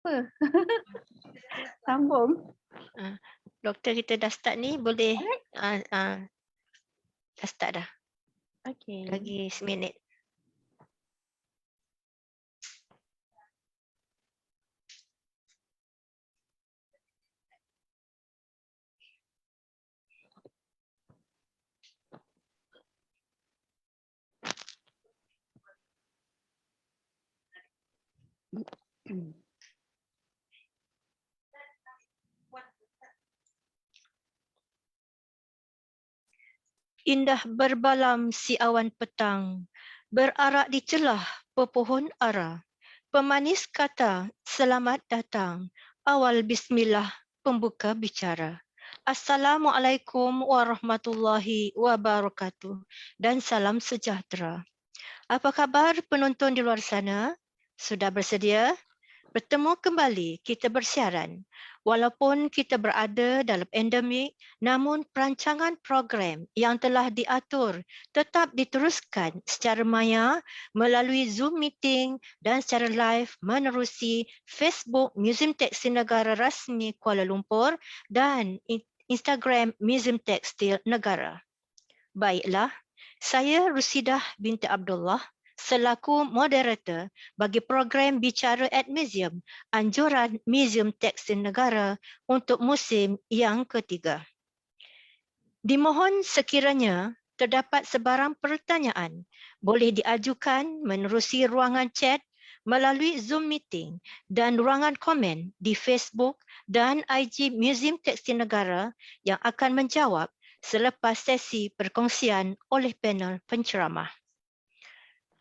Apa? Sambung. Doktor kita dah start ni, boleh dah start dah. Okey. Lagi seminit. Indah berbalam si awan petang, berarak di celah pepohon ara. Pemanis kata, selamat datang, awal bismillah, pembuka bicara. Assalamualaikum warahmatullahi wabarakatuh dan salam sejahtera. Apa khabar penonton di luar sana? Sudah bersedia? Bertemu kembali kita bersiaran. Walaupun kita berada dalam endemik, namun perancangan program yang telah diatur tetap diteruskan secara maya melalui Zoom meeting dan secara live menerusi Facebook Museum Tekstil Negara Rasmi Kuala Lumpur dan Instagram Museum Tekstil Negara. Baiklah, saya Rusidah binti Abdullah selaku moderator bagi program Bicara at Museum, anjuran Museum Tekstil Negara untuk musim yang ketiga. Dimohon sekiranya terdapat sebarang pertanyaan, boleh diajukan menerusi ruangan chat melalui Zoom meeting dan ruangan komen di Facebook dan IG Museum Tekstil Negara yang akan menjawab selepas sesi perkongsian oleh panel penceramah.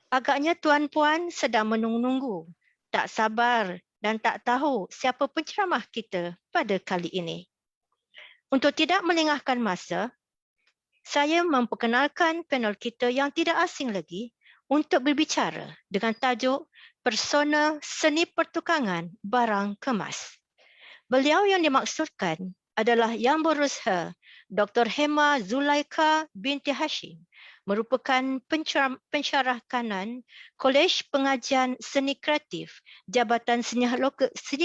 Agaknya tuan-puan sedang menunggu, tak sabar dan tak tahu siapa penceramah kita pada kali ini. Untuk tidak melengahkan masa, saya memperkenalkan panel kita yang tidak asing lagi untuk berbicara dengan tajuk Persona Seni Pertukangan Barang Kemas. Beliau yang dimaksudkan adalah Yang Berusaha Dr. Hema Zulaika binti Hashim, merupakan pensyarah kanan Kolej Pengajian Seni Kreatif Jabatan Seni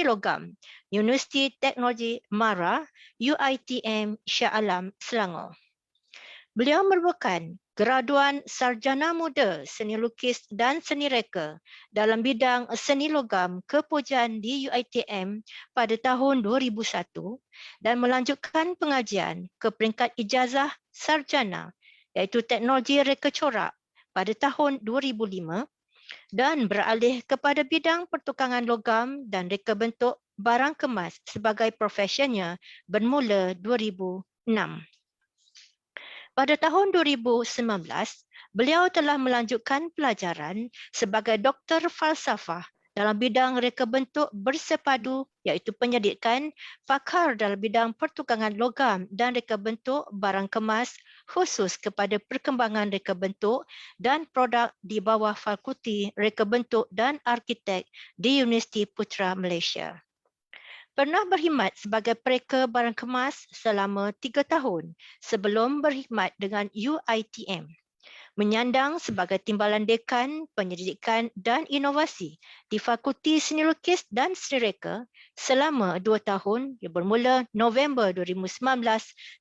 Logam Universiti Teknologi MARA UiTM Shah Alam Selangor. Beliau merupakan graduan Sarjana Muda Seni Lukis dan Seni Reka dalam bidang Seni Logam Kepujaan di UiTM pada tahun 2001 dan melanjutkan pengajian ke peringkat ijazah Sarjana iaitu Teknologi Reka Corak pada tahun 2005 dan beralih kepada bidang pertukangan logam dan reka bentuk barang kemas sebagai profesionnya bermula 2006. Pada tahun 2019, beliau telah melanjutkan pelajaran sebagai Doktor Falsafah dalam bidang reka bentuk bersepadu iaitu penyelidikan pakar dalam bidang pertukangan logam dan reka bentuk barang kemas khusus kepada perkembangan reka bentuk dan produk di bawah Fakulti Reka Bentuk dan Arkitek di Universiti Putra Malaysia. Pernah berkhidmat sebagai pereka barang kemas selama 3 tahun sebelum berkhidmat dengan UiTM. Menyandang sebagai Timbalan Dekan Penyelidikan dan Inovasi di Fakulti Seni Lukis dan Seni Reka selama 2 tahun yang bermula November 2019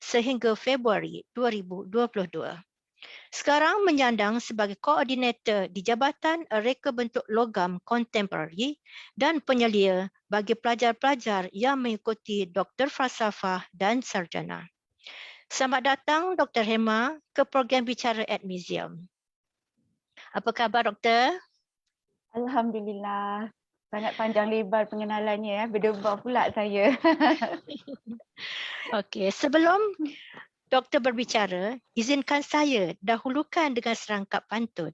sehingga Februari 2022. Sekarang menyandang sebagai koordinator di Jabatan Reka Bentuk Logam Kontemporari dan penyelia bagi pelajar-pelajar yang mengikuti Doktor Falsafah dan Sarjana. Selamat datang Dr. Hema ke program Bicara at Museum. Apa khabar Doktor? Alhamdulillah. Sangat panjang lebar pengenalannya ya. Berdebar pula saya. Okey, sebelum Doktor berbicara, izinkan saya dahulukan dengan serangkap pantun.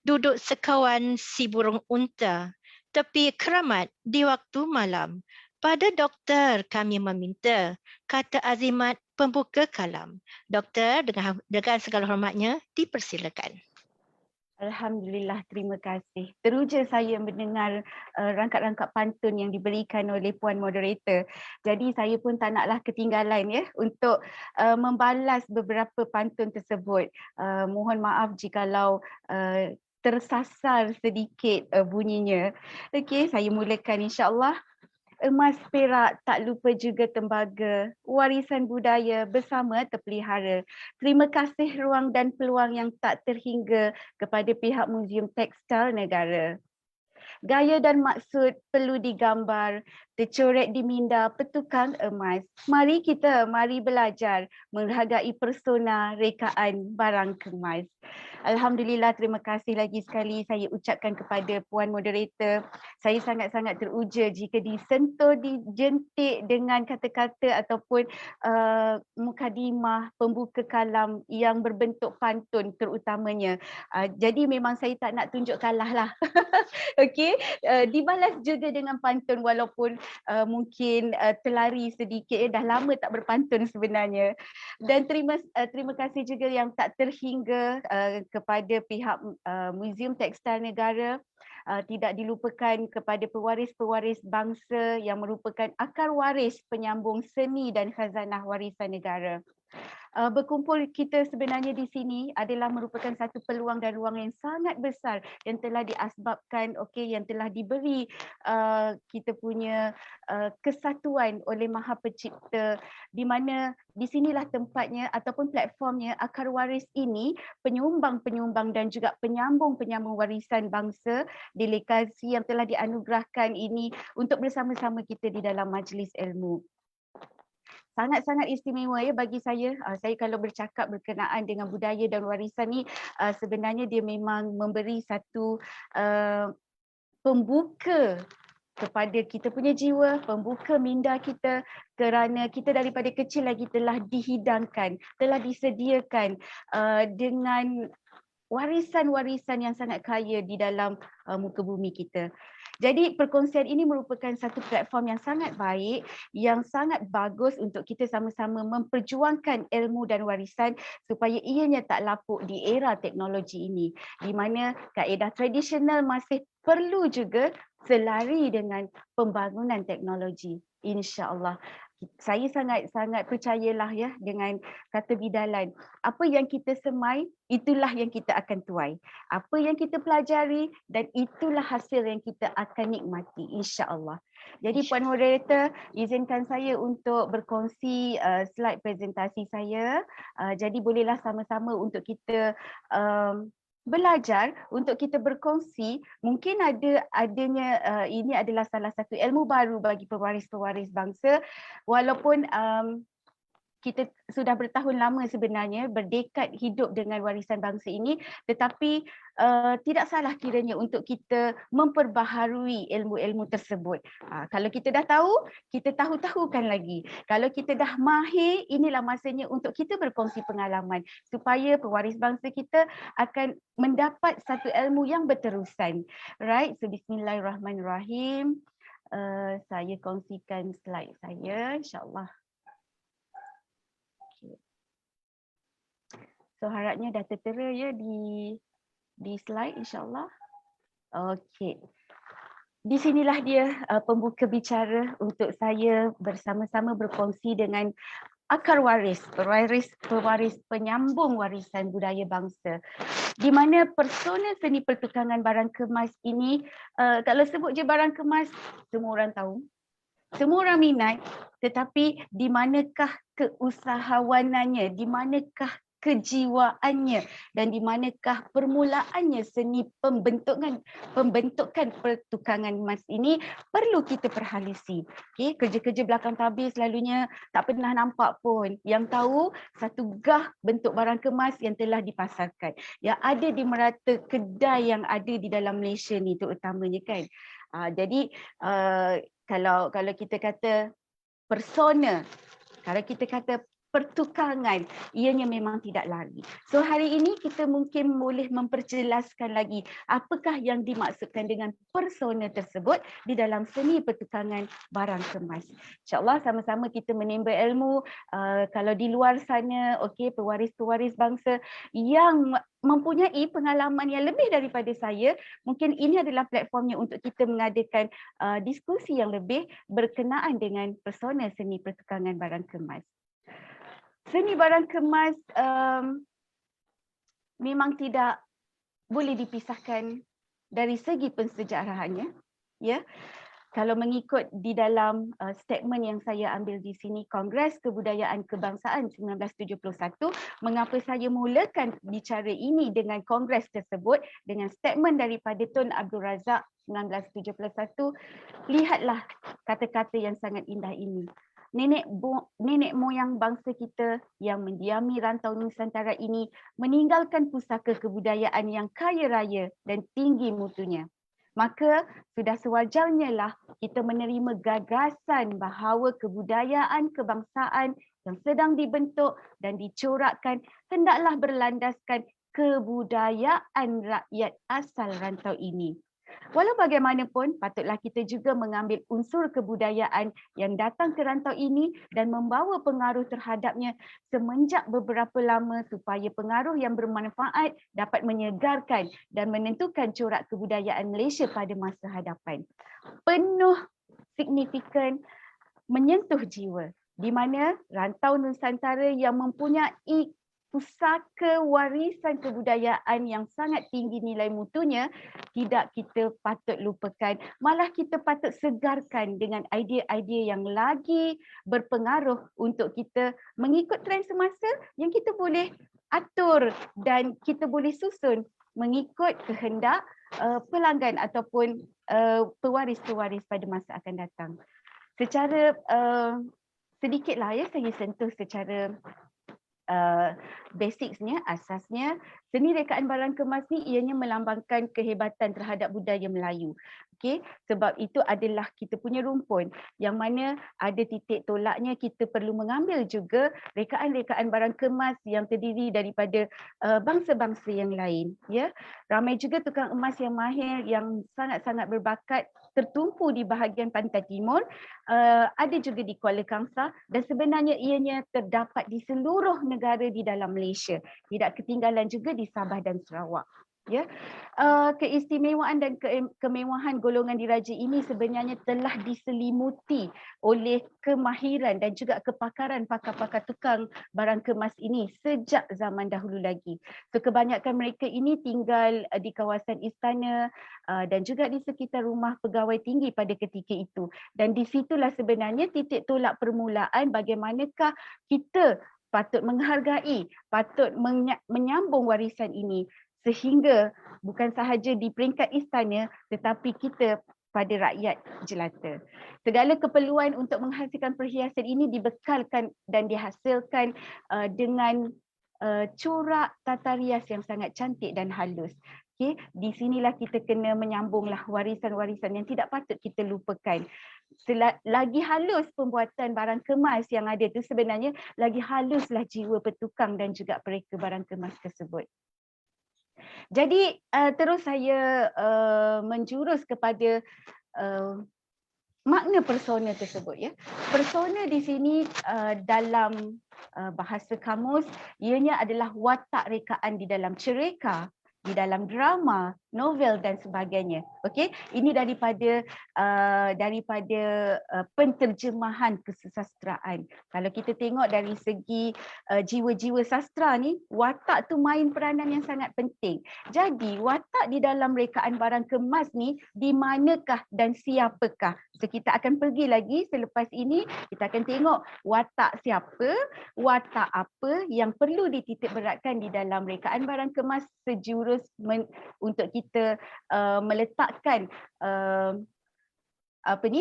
Duduk sekawan si burung unta, tepi keramat di waktu malam. Pada doktor kami meminta, kata azimat pembuka kalam. Doktor, dengan segala hormatnya, dipersilakan. Alhamdulillah, terima kasih. Teruja saya mendengar rangkap-rangkap pantun yang diberikan oleh Puan Moderator. Jadi saya pun tak naklah ketinggalan ya untuk membalas beberapa pantun tersebut. Mohon maaf jikalau tersasar sedikit bunyinya. Okey, saya mulakan insya-Allah. Emas, perak, tak lupa juga tembaga, warisan budaya bersama terpelihara. Terima kasih ruang dan peluang yang tak terhingga kepada pihak Muzium Tekstil Negara. Gaya dan maksud perlu digambar, tercoret di minda petukang emas. Mari belajar menghargai persona rekaan barang kemas. Alhamdulillah, terima kasih lagi sekali saya ucapkan kepada Puan Moderator. Saya sangat-sangat teruja jika disentuh, dijentik dengan kata-kata ataupun mukadimah, pembuka kalam yang berbentuk pantun terutamanya. Jadi memang saya tak nak tunjuk kalah lah. Okey, dibalas juga dengan pantun walaupun mungkin terlari sedikit, dah lama tak berpantun sebenarnya. Dan terima kasih juga yang tak terhingga kepada pihak Muzium Tekstil Negara. Tidak dilupakan kepada pewaris-pewaris bangsa yang merupakan akar waris penyambung seni dan khazanah warisan negara. Berkumpul kita sebenarnya di sini adalah merupakan satu peluang dan ruang yang sangat besar yang telah diasbabkan, yang telah diberi kita punya kesatuan oleh Maha Pencipta, di mana di sinilah tempatnya ataupun platformnya akar waris ini, penyumbang-penyumbang dan juga penyambung-penyambung warisan bangsa, delegasi yang telah dianugerahkan ini untuk bersama-sama kita di dalam majlis ilmu. Sangat-sangat istimewa bagi saya. Saya kalau bercakap berkenaan dengan budaya dan warisan ni, sebenarnya dia memang memberi satu pembuka kepada kita punya jiwa, pembuka minda kita, kerana kita daripada kecil lagi telah dihidangkan, telah disediakan dengan warisan-warisan yang sangat kaya di dalam muka bumi kita. Jadi perkongsian ini merupakan satu platform yang sangat baik, yang sangat bagus untuk kita sama-sama memperjuangkan ilmu dan warisan supaya ianya tak lapuk di era teknologi ini, di mana kaedah tradisional masih perlu juga selari dengan pembangunan teknologi. InsyaAllah. Saya sangat-sangat percayalah dengan kata bidalan, apa yang kita semai, itulah yang kita akan tuai. Apa yang kita pelajari dan itulah hasil yang kita akan nikmati, insya-Allah. Jadi Puan Moderator, izinkan saya untuk berkongsi slide presentasi saya. Jadi bolehlah sama-sama untuk kita belajar, untuk kita berkongsi. Mungkin adanya ini adalah salah satu ilmu baru bagi pewaris-pewaris bangsa, walaupun kita sudah bertahun lama sebenarnya berdekad hidup dengan warisan bangsa ini, tetapi tidak salah kiranya untuk kita memperbaharui ilmu-ilmu tersebut. Kalau kita dah tahu, kita tahu-tahukan lagi. Kalau kita dah mahir, inilah masanya untuk kita berkongsi pengalaman supaya pewaris bangsa kita akan mendapat satu ilmu yang berterusan. Right, so bismillahirrahmanirrahim. Saya kongsikan slide saya, insyaAllah. So harapnya dah tertera di slide, insyaAllah. Okey. Di sinilah dia pembuka bicara untuk saya bersama-sama berkongsi dengan akar waris, pewaris penyambung warisan budaya bangsa. Di mana persona seni pertukangan barang kemas ini, kalau sebut je barang kemas, semua orang tahu. Semua orang minat, tetapi di manakah keusahawanannya, di manakah kejiwaannya dan di manakah permulaannya seni pembentukan pertukangan emas ini perlu kita perhalisi. Kerja-kerja belakang tabir selalunya tak pernah nampak pun. Yang tahu satu gah bentuk barang kemas yang telah dipasarkan, yang ada di merata kedai yang ada di dalam Malaysia ni terutamanya kan. Jadi kalau kita kata persona, kalau kita kata pertukangan, ianya memang tidak lari. So hari ini kita mungkin boleh memperjelaskan lagi apakah yang dimaksudkan dengan persona tersebut di dalam seni pertukangan barang kemas. InsyaAllah sama-sama kita menimba ilmu. Kalau di luar sana, pewaris-pewaris bangsa yang mempunyai pengalaman yang lebih daripada saya, mungkin ini adalah platformnya untuk kita mengadakan diskusi yang lebih berkenaan dengan persona seni pertukangan barang kemas. Seni barang kemas memang tidak boleh dipisahkan dari segi pensejarahannya, ya. Kalau mengikut di dalam statement yang saya ambil di sini, Kongres Kebudayaan Kebangsaan 1971, mengapa saya mulakan bicara ini dengan kongres tersebut dengan statement daripada Tun Abdul Razak 1971, lihatlah kata-kata yang sangat indah ini. Nenek moyang bangsa kita yang mendiami rantau Nusantara ini meninggalkan pusaka kebudayaan yang kaya raya dan tinggi mutunya. Maka sudah sewajarnya lah kita menerima gagasan bahawa kebudayaan kebangsaan yang sedang dibentuk dan dicorakkan hendaklah berlandaskan kebudayaan rakyat asal rantau ini. Walau bagaimanapun, patutlah kita juga mengambil unsur kebudayaan yang datang ke rantau ini dan membawa pengaruh terhadapnya semenjak beberapa lama supaya pengaruh yang bermanfaat dapat menyegarkan dan menentukan corak kebudayaan Malaysia pada masa hadapan. Penuh signifikan, menyentuh jiwa, di mana rantau Nusantara yang mempunyai pusaka warisan kebudayaan yang sangat tinggi nilai mutunya tidak kita patut lupakan, malah kita patut segarkan dengan idea-idea yang lagi berpengaruh untuk kita mengikut trend semasa yang kita boleh atur dan kita boleh susun mengikut kehendak pelanggan ataupun pewaris-pewaris pada masa akan datang. Secara sedikitlah ya saya sentuh secara basicnya, asasnya, seni rekaan barang kemas ni ianya melambangkan kehebatan terhadap budaya Melayu. Okey, sebab itu adalah kita punya rumpun yang mana ada titik tolaknya kita perlu mengambil juga rekaan-rekaan barang kemas yang terdiri daripada bangsa-bangsa yang lain, ya. Ramai juga tukang emas yang mahir yang sangat-sangat berbakat tertumpu di bahagian pantai timur, ada juga di Kuala Kangsar dan sebenarnya ianya terdapat di seluruh negara di dalam Malaysia. Tidak ketinggalan juga di Sabah dan Sarawak. Ya, keistimewaan dan kemewahan golongan diraja ini sebenarnya telah diselimuti oleh kemahiran dan juga kepakaran pakar-pakar tukang barang kemas ini sejak zaman dahulu lagi. So kebanyakan mereka ini tinggal di kawasan istana dan juga di sekitar rumah pegawai tinggi pada ketika itu. Dan di situlah sebenarnya titik tolak permulaan bagaimanakah kita patut menghargai, patut menyambung warisan ini sehingga bukan sahaja di peringkat istana tetapi kita pada rakyat jelata. Segala keperluan untuk menghasilkan perhiasan ini dibekalkan dan dihasilkan dengan corak tata rias yang sangat cantik dan halus. Okay, di sinilah kita kena menyambunglah warisan-warisan yang tidak patut kita lupakan. Lagi halus pembuatan barang kemas yang ada itu sebenarnya lagi haluslah jiwa petukang dan juga pereka barang kemas tersebut. Jadi terus saya menjurus kepada makna persona tersebut ya. Persona di sini dalam bahasa kamus ianya adalah watak rekaan di dalam cerita, di dalam drama, novel dan sebagainya. Okey, ini daripada penterjemahan kesusastraan. Kalau kita tengok dari segi jiwa-jiwa sastra ni, watak tu main peranan yang sangat penting. Jadi watak di dalam rekaan barang kemas ni di manakah dan siapakah? So kita akan pergi lagi selepas ini, kita akan tengok watak siapa, watak apa yang perlu dititik beratkan di dalam rekaan barang kemas sejurus untuk kita meletakkan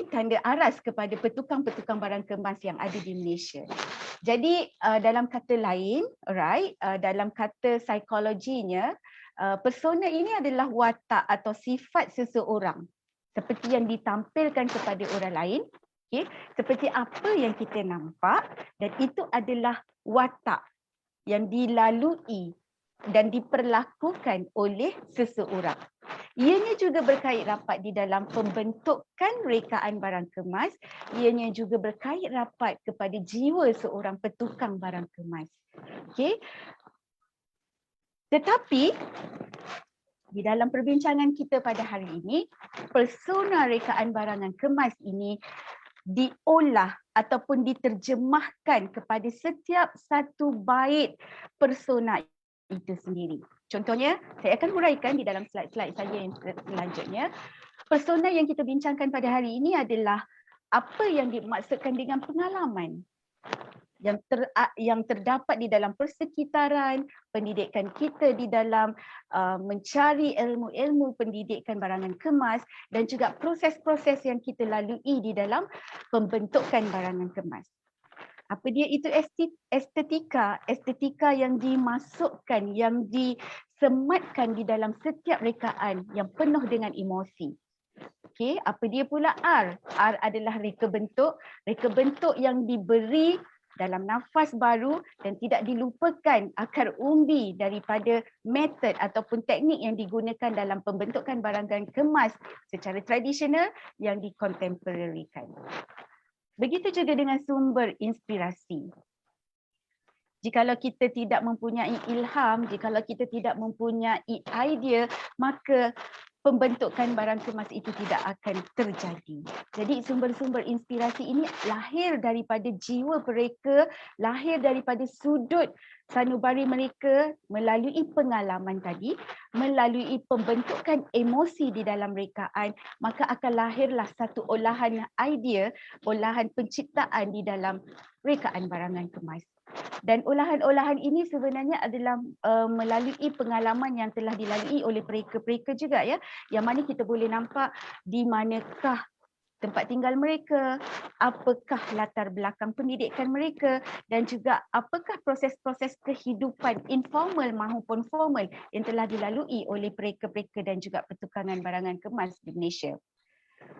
tanda aras kepada petukang-petukang barang kemas yang ada di Malaysia. Jadi dalam kata lain, dalam kata psikologinya, persona ini adalah watak atau sifat seseorang seperti yang ditampilkan kepada orang lain, okay? Seperti apa yang kita nampak, dan itu adalah watak yang dilalui dan diperlakukan oleh seseorang. Ianya juga berkait rapat di dalam pembentukan rekaan barang kemas. Ianya juga berkait rapat kepada jiwa seorang petukang barang kemas. Okay. Tetapi di dalam perbincangan kita pada hari ini, persona rekaan barangan kemas ini diolah ataupun diterjemahkan kepada setiap satu bait persona itu sendiri. Contohnya, saya akan huraikan di dalam slide-slide saya yang selanjutnya. Persona yang kita bincangkan pada hari ini adalah apa yang dimaksudkan dengan pengalaman yang terdapat di dalam persekitaran pendidikan kita, di dalam mencari ilmu-ilmu pendidikan barangan kemas, dan juga proses-proses yang kita lalui di dalam pembentukan barangan kemas. Apa dia itu estetika? Estetika yang dimasukkan, yang disematkan di dalam setiap rekaan yang penuh dengan emosi. Okey, apa dia pula R? R adalah reka bentuk yang diberi dalam nafas baru dan tidak dilupakan akar umbi daripada metod ataupun teknik yang digunakan dalam pembentukan barangan kemas secara tradisional yang dikontemporarikan. Begitu juga dengan sumber inspirasi. Jikalau kita tidak mempunyai ilham, jikalau kita tidak mempunyai idea, maka pembentukan barang kemas itu tidak akan terjadi. Jadi sumber-sumber inspirasi ini lahir daripada jiwa mereka, lahir daripada sudut sanubari mereka melalui pengalaman tadi, melalui pembentukan emosi di dalam rekaan, maka akan lahirlah satu olahan idea, olahan penciptaan di dalam rekaan barangan kemas. Dan olahan-olahan ini sebenarnya adalah melalui pengalaman yang telah dilalui oleh mereka-mereka juga ya, yang mana kita boleh nampak di manakah tempat tinggal mereka, apakah latar belakang pendidikan mereka, dan juga apakah proses-proses kehidupan informal maupun formal yang telah dilalui oleh mereka-mereka dan juga pertukangan barangan kemas di Malaysia.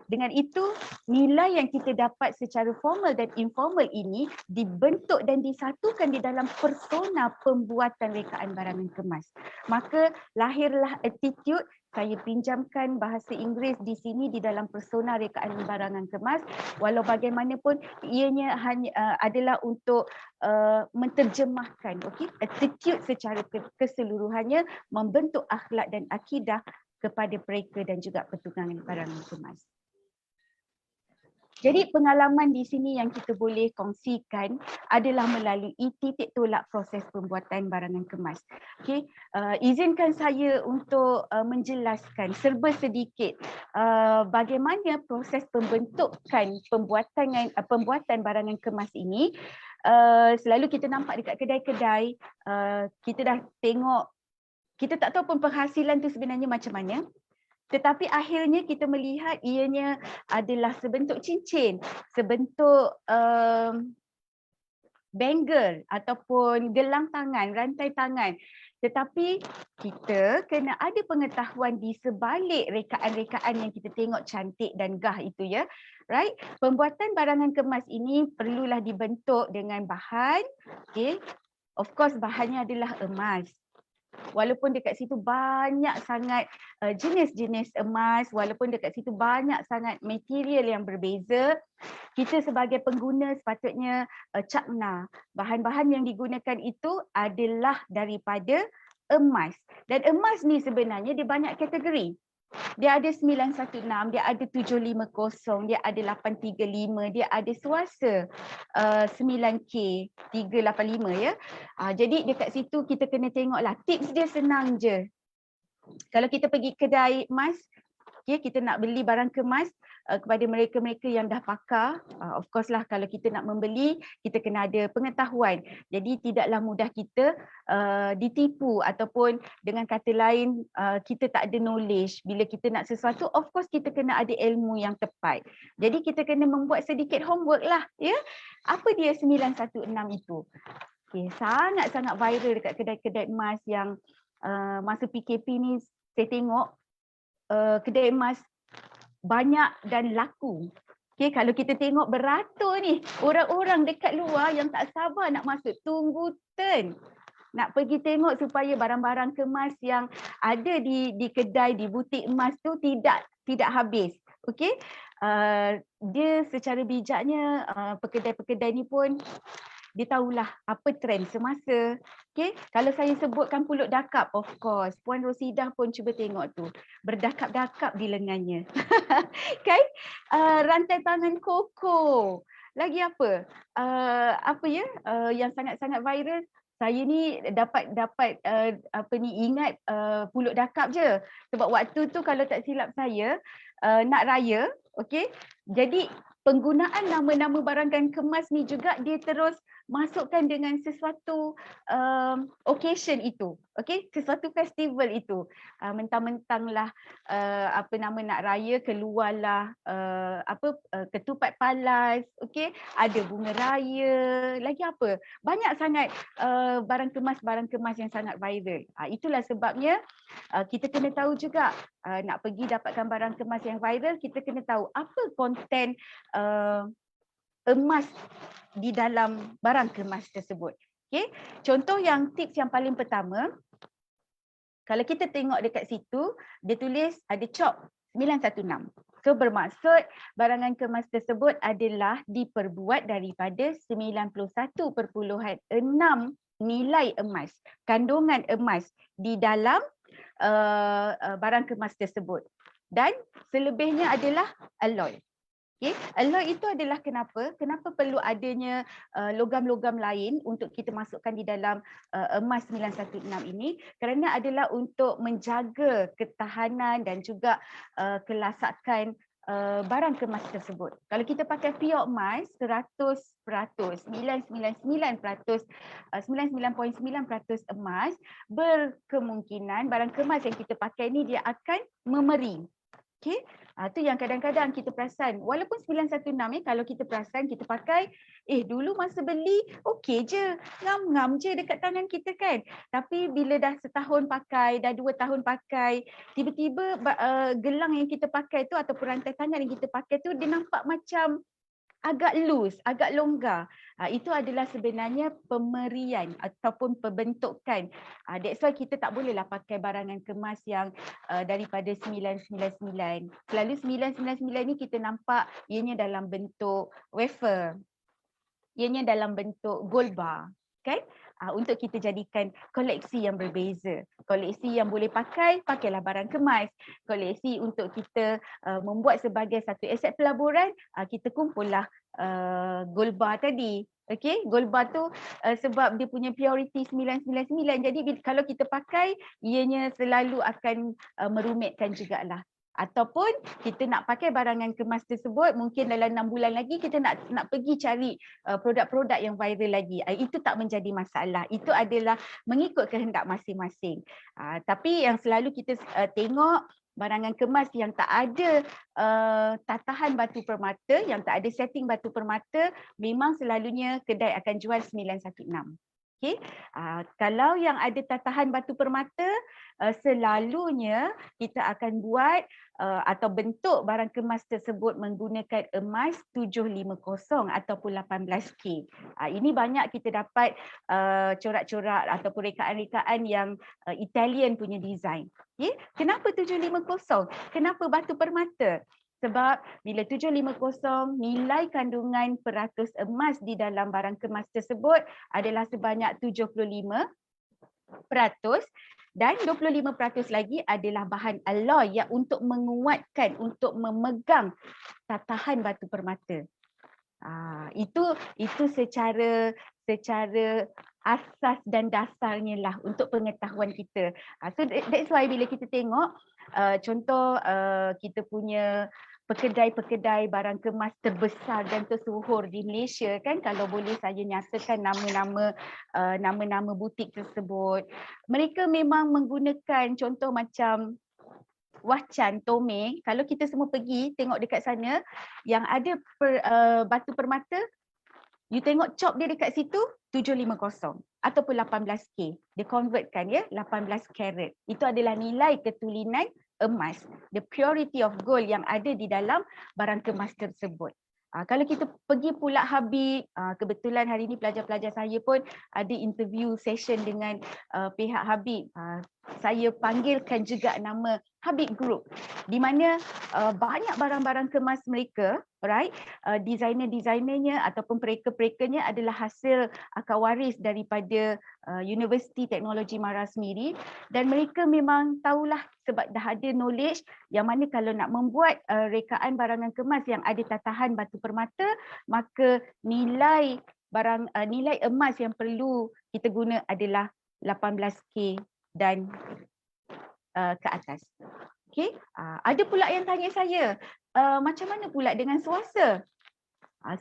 Dengan itu, nilai yang kita dapat secara formal dan informal ini dibentuk dan disatukan di dalam persona pembuatan rekaan barangan kemas. Maka lahirlah attitude, saya pinjamkan bahasa Inggeris di sini di dalam persona rekaan barangan kemas, walau bagaimanapun ianya hanya adalah untuk menterjemahkan attitude secara keseluruhannya, membentuk akhlak dan akidah kepada mereka dan juga pertukangan barangan kemas. Jadi pengalaman di sini yang kita boleh kongsikan adalah melalui titik tolak proses pembuatan barangan kemas. Okey, izinkan saya untuk menjelaskan serba sedikit bagaimana proses pembentukan pembuatan barangan kemas ini. Selalu kita nampak dekat kedai-kedai, kita dah tengok, kita tak tahu pun penghasilan tu sebenarnya macam mana. Tetapi akhirnya kita melihat ianya adalah sebentuk cincin, sebentuk bangle ataupun gelang tangan, rantai tangan. Tetapi kita kena ada pengetahuan di sebalik rekaan-rekaan yang kita tengok cantik dan gah itu ya. Right? Pembuatan barangan kemas ini perlulah dibentuk dengan bahan, okay. Of course bahannya adalah emas. Walaupun dekat situ banyak sangat jenis-jenis emas, walaupun dekat situ banyak sangat material yang berbeza, kita sebagai pengguna sepatutnya cakna bahan-bahan yang digunakan itu adalah daripada emas. Dan emas ni sebenarnya dia banyak kategori. Dia ada 916, dia ada 750, dia ada 835, dia ada swasta 9K 385 ya. Jadi dekat situ kita kena tengoklah, tips dia senang je. Kalau kita pergi kedai emas, okay, kita nak beli barang kemas kepada mereka-mereka yang dah pakar, of course lah kalau kita nak membeli, kita kena ada pengetahuan. Jadi tidaklah mudah kita ditipu ataupun dengan kata lain kita tak ada knowledge. Bila kita nak sesuatu, of course kita kena ada ilmu yang tepat. Jadi kita kena membuat sedikit homework lah. Ya. Apa dia 916 itu? Okay, sangat-sangat viral dekat kedai-kedai emas yang masa PKP ni saya tengok kedai emas banyak dan laku. Okay, kalau kita tengok beratur ni, orang-orang dekat luar yang tak sabar nak masuk, tunggu turn. Nak pergi tengok supaya barang-barang kemas yang ada di kedai, di butik emas tu tidak habis. Okay, dia secara bijaknya pekedai-pekedai ni pun dia tahulah apa trend semasa. Okay? Kalau saya sebutkan pulut dakap, of course, Puan Rosidah pun cuba tengok tu. Berdakap-dakap di lengannya. Kan? Rantai tangan koko. Lagi apa? Apa ya? Yang sangat-sangat viral, saya ni dapat ingat Pulut Dakap je. Sebab waktu tu kalau tak silap saya nak raya, okey. Jadi penggunaan nama-nama barangan kemas ni juga dia terus masukkan dengan sesuatu occasion itu, okey, sesuatu festival itu. Mentang-mentanglah nak raya, keluarlah ketupat palas, okey, ada bunga raya, lagi apa? Banyak sangat barang kemas yang sangat viral. Itulah sebabnya kita kena tahu juga nak pergi dapatkan barang kemas yang viral, kita kena tahu apa konten emas di dalam barang kemas tersebut. Okay? Contoh tips yang paling pertama, kalau kita tengok dekat situ, dia tulis ada COP 916. So bermaksud barangan kemas tersebut adalah diperbuat daripada 91.6 nilai emas, kandungan emas di dalam barang kemas tersebut. Dan selebihnya adalah alloy. Okay. Alloy itu adalah kenapa perlu adanya logam-logam lain untuk kita masukkan di dalam emas 916 ini, kerana adalah untuk menjaga ketahanan dan juga kelasakan barang kemas tersebut. Kalau kita pakai pure emas 100%, 99.9% emas, berkemungkinan barang kemas yang kita pakai ni dia akan memeri. Okay, tu yang kadang-kadang kita perasan, walaupun 916 kalau kita perasan, kita pakai, dulu masa beli okey je, ngam-ngam je dekat tangan kita kan. Tapi bila dah setahun pakai, dah 2 tahun pakai, tiba-tiba gelang yang kita pakai tu ataupun rantai tangan yang kita pakai tu dia nampak macam agak loose, agak longgar. Itu adalah sebenarnya pemerian ataupun pembentukan. That's why kita tak bolehlah pakai barangan kemas yang daripada 999. Selalu 999 ni kita nampak ianya dalam bentuk wafer. Ianya dalam bentuk gold bar, kan? Untuk kita jadikan koleksi yang berbeza. Koleksi yang boleh pakailah barang kemas. Koleksi untuk kita membuat sebagai satu aset pelaburan, kita kumpullah gold bar tadi. Okey, gold bar tu sebab dia punya purity 999. Jadi kalau kita pakai, ianya selalu akan merumitkan jugalah. Ataupun kita nak pakai barangan kemas tersebut, mungkin dalam 6 bulan lagi kita nak pergi cari produk-produk yang viral lagi. Itu tak menjadi masalah. Itu adalah mengikut kehendak masing-masing. Tapi yang selalu kita tengok barangan kemas yang tak ada tatahan batu permata, yang tak ada setting batu permata, memang selalunya kedai akan jual 916. Okay. Kalau yang ada tatahan batu permata, selalunya kita akan buat atau bentuk barang kemas tersebut menggunakan emas 750 ataupun 18K. Ini banyak kita dapat corak-corak ataupun rekaan-rekaan yang Italian punya design. Okay. Kenapa 750? Kenapa batu permata? Sebab bila 750, nilai kandungan peratus emas di dalam barang kemas tersebut adalah sebanyak 75%, dan 25% lagi adalah bahan alloy yang untuk menguatkan, untuk memegang tatahan batu permata. Itu secara asas dan dasarnya lah untuk pengetahuan kita. So that's why bila kita tengok contoh kita punya pekedai-pekedai barang kemas terbesar dan tersohor di Malaysia kan, kalau boleh saya nyatakan nama-nama butik tersebut, mereka memang menggunakan contoh macam Wacan, Tome. Kalau kita semua pergi tengok dekat sana yang ada batu permata, you tengok chop dia dekat situ 750 ataupun 18K. Dia convertkan 18 karat. Itu adalah nilai ketulinan emas, the purity of gold yang ada di dalam barang kemas tersebut. Kalau kita pergi pula Habib, kebetulan hari ini pelajar-pelajar saya pun ada interview session dengan pihak Habib. Saya panggilkan juga nama Habib Group, di mana banyak barang-barang kemas mereka, right, designer-designernya ataupun pereka-perekanya adalah hasil akar waris daripada Universiti Teknologi Mara sendiri, dan mereka memang tahulah sebab dah ada knowledge yang mana kalau nak membuat rekaan barangan kemas yang ada tatahan batu permata, maka nilai barang nilai emas yang perlu kita guna adalah 18K dan ke atas. Okey, ada pula yang tanya saya, macam mana pula dengan swasta?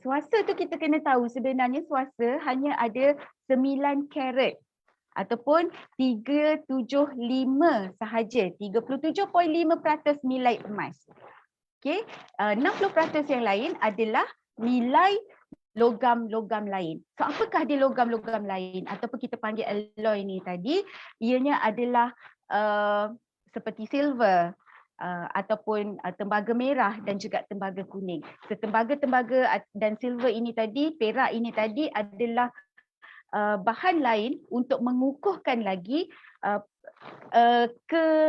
Swasta tu kita kena tahu sebenarnya swasta hanya ada 9 karat ataupun 375 sahaja, 37.5% nilai emas. Okey, 60% yang lain adalah nilai logam-logam lain. So apakah dia logam-logam lain ataupun kita panggil alloy ni tadi? Ianya adalah seperti silver, ataupun tembaga merah dan juga tembaga kuning. So, tembaga dan silver ini tadi, perak ini tadi adalah bahan lain untuk mengukuhkan lagi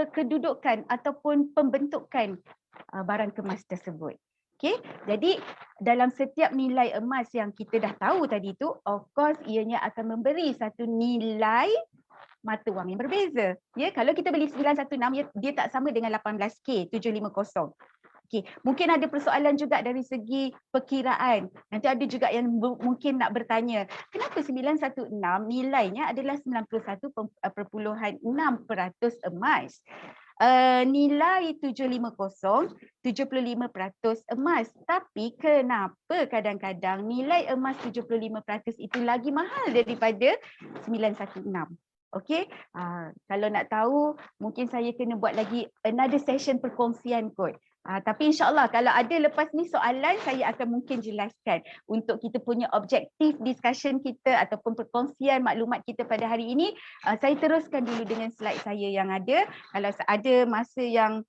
kedudukan ataupun pembentukan barang kemas tersebut. Okay, jadi dalam setiap nilai emas yang kita dah tahu tadi tu, of course ianya akan memberi satu nilai mata wang yang berbeza. Ya, kalau kita beli 916 dia tak sama dengan 18K 750. Okey, mungkin ada persoalan juga dari segi perkiraan. Nanti ada juga yang mungkin nak bertanya, kenapa 916 nilainya adalah 91.6% emas? Nilai 750 75% emas, tapi kenapa kadang-kadang nilai emas 75% itu lagi mahal daripada 916? Okey, kalau nak tahu mungkin saya kena buat lagi another session perkongsian kot. Tapi insyaAllah kalau ada lepas ni soalan, saya akan mungkin jelaskan untuk kita punya objektif discussion kita ataupun perkongsian maklumat kita pada hari ini. Saya teruskan dulu dengan slide saya yang ada. Kalau ada masa yang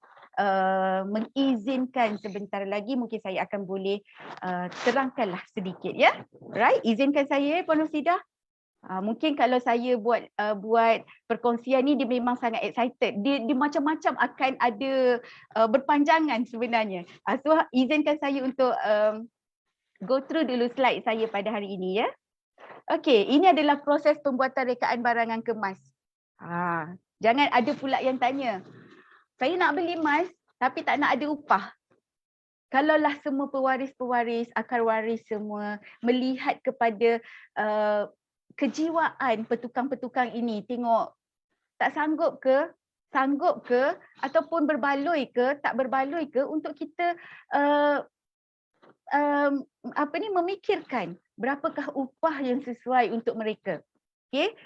mengizinkan sebentar lagi, mungkin saya akan boleh terangkanlah sedikit ya. Right, izinkan saya Puan Rosidah. Mungkin kalau saya buat perkongsian ni dia memang sangat excited. Dia macam-macam akan ada berpanjangan sebenarnya. So izinkan saya untuk go through dulu slide saya pada hari ini ya. Okey, ini adalah proses pembuatan rekaan barangan kemas. Jangan ada pula yang tanya, saya nak beli emas tapi tak nak ada upah. Kalaulah semua pewaris-pewaris, akar waris semua melihat kepada kejiwaan petukang-petukang ini, tengok tak sanggup ke ataupun berbaloi ke, tak berbaloi ke untuk kita memikirkan berapakah upah yang sesuai untuk mereka. Okey.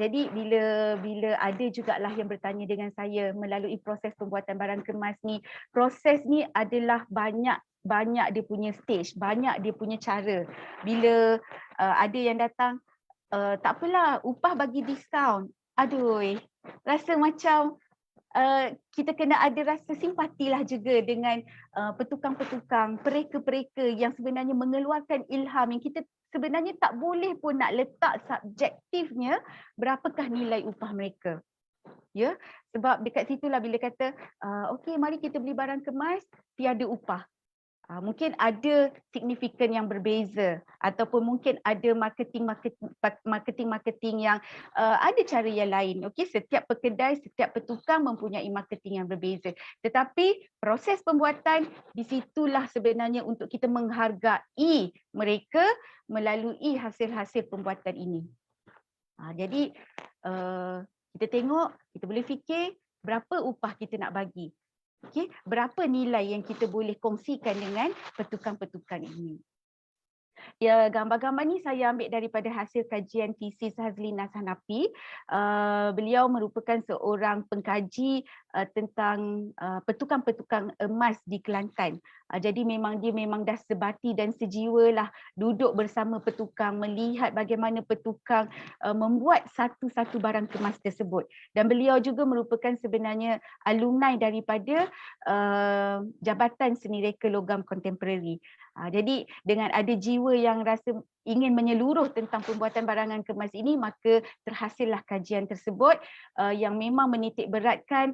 Jadi bila ada jugalah yang bertanya dengan saya melalui proses pembuatan barang kemas ni, proses ni adalah banyak dia punya stage, banyak dia punya cara. Bila ada yang datang, tak apalah, upah bagi diskaun. Aduh, rasa macam kita kena ada rasa simpatilah juga dengan petukang-petukang, pereka-pereka yang sebenarnya mengeluarkan ilham yang kita sebenarnya tak boleh pun nak letak subjektifnya berapakah nilai upah mereka. Ya, sebab dekat situlah bila kata okey mari kita beli barang kemas tiada upah. Mungkin ada signifikan yang berbeza ataupun mungkin ada marketing yang ada cara yang lain. Okey, setiap pekedai, setiap petukang mempunyai marketing yang berbeza. Tetapi proses pembuatan di situlah sebenarnya untuk kita menghargai mereka melalui hasil-hasil pembuatan ini. Jadi kita tengok, kita boleh fikir berapa upah kita nak bagi. Okey, berapa nilai yang kita boleh kongsikan dengan petukang-petukang ini. Ya, gambar-gambar ni saya ambil daripada hasil kajian tesis Hazlina Hanafi. Beliau merupakan seorang pengkaji tentang petukang-petukang emas di Kelantan. Jadi dia memang dah sebati dan sejiwa lah duduk bersama petukang, melihat bagaimana petukang membuat satu-satu barang kemas tersebut. Dan beliau juga merupakan sebenarnya alumni daripada Jabatan Seni Reka Logam Kontemporari. Jadi dengan ada jiwa yang rasa ingin menyeluruh tentang pembuatan barangan kemas ini, maka terhasillah kajian tersebut yang memang menitik beratkan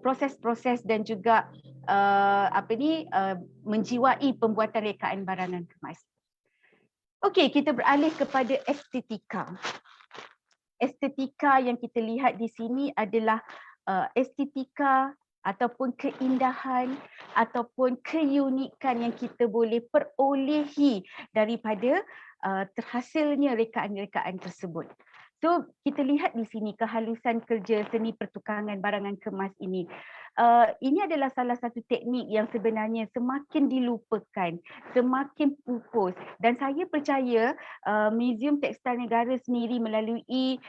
proses-proses dan juga menjiwai pembuatan rekaan barangan kemas. Okey, kita beralih kepada estetika. Estetika yang kita lihat di sini adalah estetika ataupun keindahan ataupun keunikan yang kita boleh perolehi daripada terhasilnya rekaan-rekaan tersebut. So kita lihat di sini kehalusan kerja seni pertukangan barangan kemas ini. Ini adalah salah satu teknik yang sebenarnya semakin dilupakan, semakin pupus, dan saya percaya Muzium Tekstil Negara sendiri melalui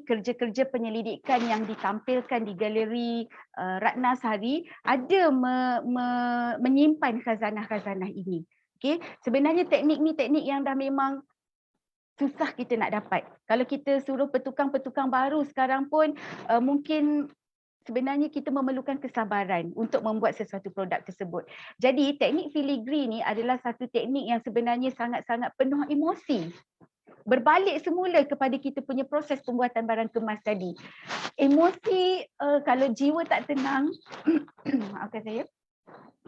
kerja-kerja penyelidikan yang ditampilkan di galeri Ratna Sari ada menyimpan khazanah-khazanah ini. Okay. Sebenarnya teknik ni teknik yang dah memang susah kita nak dapat. Kalau kita suruh petukang-petukang baru sekarang pun mungkin sebenarnya kita memerlukan kesabaran untuk membuat sesuatu produk tersebut. Jadi teknik filigree ni adalah satu teknik yang sebenarnya sangat-sangat penuh emosi. Berbalik semula kepada kita punya proses pembuatan barang kemas tadi. Emosi, kalau jiwa tak tenang, maafkan saya,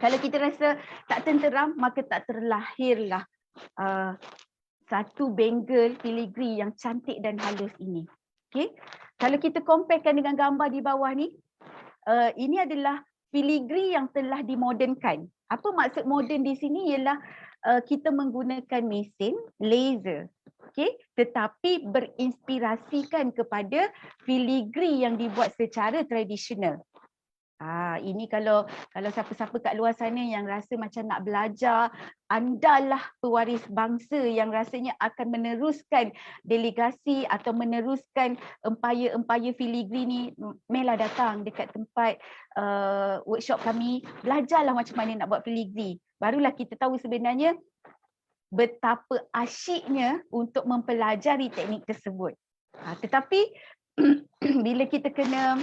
kalau kita rasa tak tenteram, maka tak terlahirlah satu bengal filigree yang cantik dan halus ini. Okay? Kalau kita comparekan dengan gambar di bawah ni, ini adalah filigree yang telah dimodernkan. Apa maksud moden di sini ialah kita menggunakan mesin laser. Okay? Tetapi berinspirasikan kepada filigree yang dibuat secara tradisional. Ini kalau siapa-siapa kat luar sana yang rasa macam nak belajar, andalah pewaris bangsa yang rasanya akan meneruskan delegasi atau meneruskan empayar-empayar filigree ni, melah datang dekat tempat workshop kami, belajarlah macam mana nak buat filigree. Barulah kita tahu sebenarnya betapa asyiknya untuk mempelajari teknik tersebut. Tetapi bila kita kena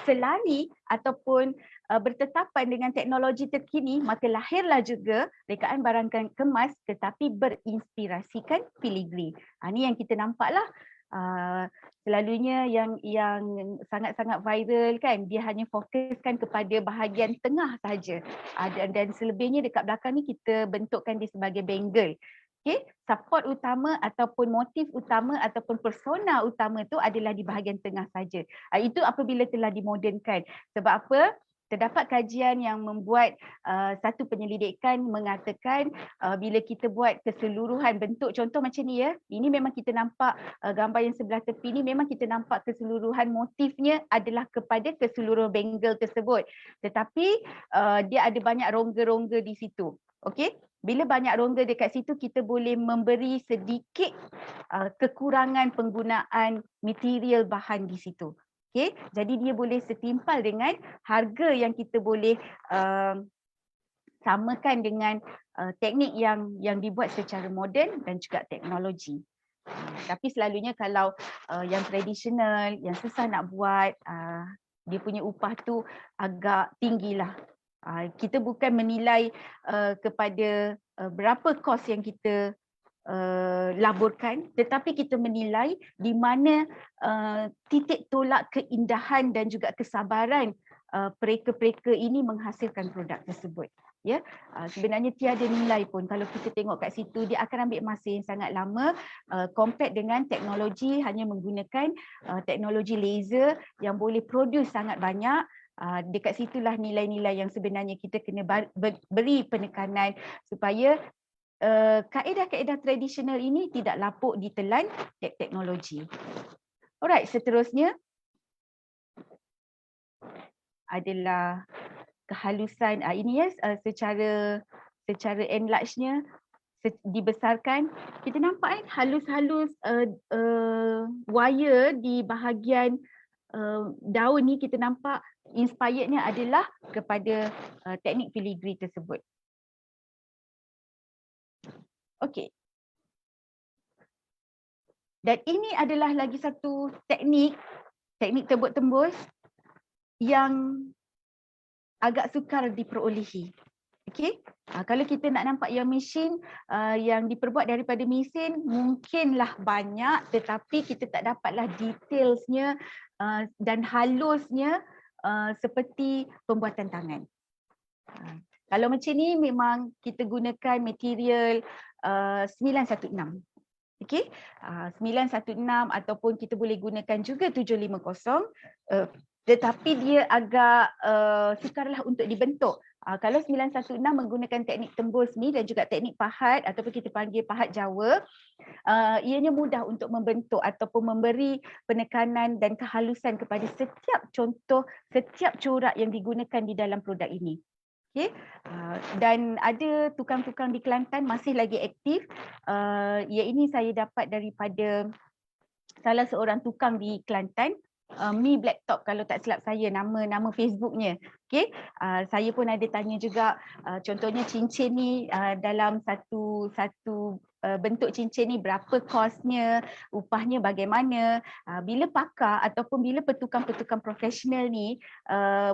selari ataupun bertetapan dengan teknologi terkini, maka lahirlah juga rekaan barang kemas tetapi berinspirasikan filigree. Ini yang kita nampaklah. Selalunya yang sangat-sangat viral kan, dia hanya fokuskan kepada bahagian tengah saja. Dan selebihnya dekat belakang ni kita bentukkan dia sebagai bengal. Okay, support utama ataupun motif utama ataupun persona utama tu adalah di bahagian tengah saja. Itu apabila telah dimodernkan. Sebab apa? Terdapat kajian yang membuat satu penyelidikan mengatakan bila kita buat keseluruhan bentuk, contoh macam ni ya, ini memang kita nampak gambar yang sebelah tepi ni memang kita nampak keseluruhan motifnya adalah kepada keseluruhan bengal tersebut. Tetapi dia ada banyak rongga-rongga di situ. Okey? Bila banyak rongga dekat situ, kita boleh memberi sedikit kekurangan penggunaan material bahan di situ. Okay? Jadi dia boleh setimpal dengan harga yang kita boleh samakan dengan teknik yang dibuat secara moden dan juga teknologi. Tapi selalunya kalau yang tradisional, yang susah nak buat, dia punya upah tu agak tinggilah. Kita bukan menilai kepada berapa kos yang kita laburkan, tetapi kita menilai di mana titik tolak keindahan dan juga kesabaran pereka-pereka ini menghasilkan produk tersebut. Ya, sebenarnya tiada nilai pun kalau kita tengok kat situ, dia akan ambil masa yang sangat lama compare dengan teknologi hanya menggunakan teknologi laser yang boleh produce sangat banyak. Dekat situlah nilai-nilai yang sebenarnya kita kena beri penekanan supaya kaedah-kaedah tradisional ini tidak lapuk ditelan teknologi. Alright, seterusnya adalah kehalusan. Ini ya secara enlarge-nya dibesarkan. Kita nampak halus-halus wire di bahagian daun ni, kita nampak inspirednya adalah kepada teknik filigree tersebut. Okey. Dan ini adalah lagi satu teknik tebuk tembus yang agak sukar diperolehi. Okey. Kalau kita nak nampak yang mesin yang diperbuat daripada mesin mungkinlah banyak, tetapi kita tak dapatlah detailsnya dan halusnya seperti pembuatan tangan. Kalau macam ni memang kita gunakan material 916. Okey, 916 ataupun kita boleh gunakan juga 750 tetapi dia agak sukarlah untuk dibentuk. Kalau 916 menggunakan teknik tembus ni dan juga teknik pahat ataupun kita panggil pahat Jawa, ianya mudah untuk membentuk ataupun memberi penekanan dan kehalusan kepada setiap contoh, setiap corak yang digunakan di dalam produk ini. Okay. Dan ada tukang-tukang di Kelantan masih lagi aktif. Ia ini saya dapat daripada salah seorang tukang di Kelantan, Mi Blacktop kalau tak silap saya nama Facebooknya. Okay. Saya pun ada tanya juga, contohnya cincin ni dalam satu bentuk cincin ni berapa kosnya, upahnya bagaimana. Bila pakar ataupun bila petukang-petukang profesional ni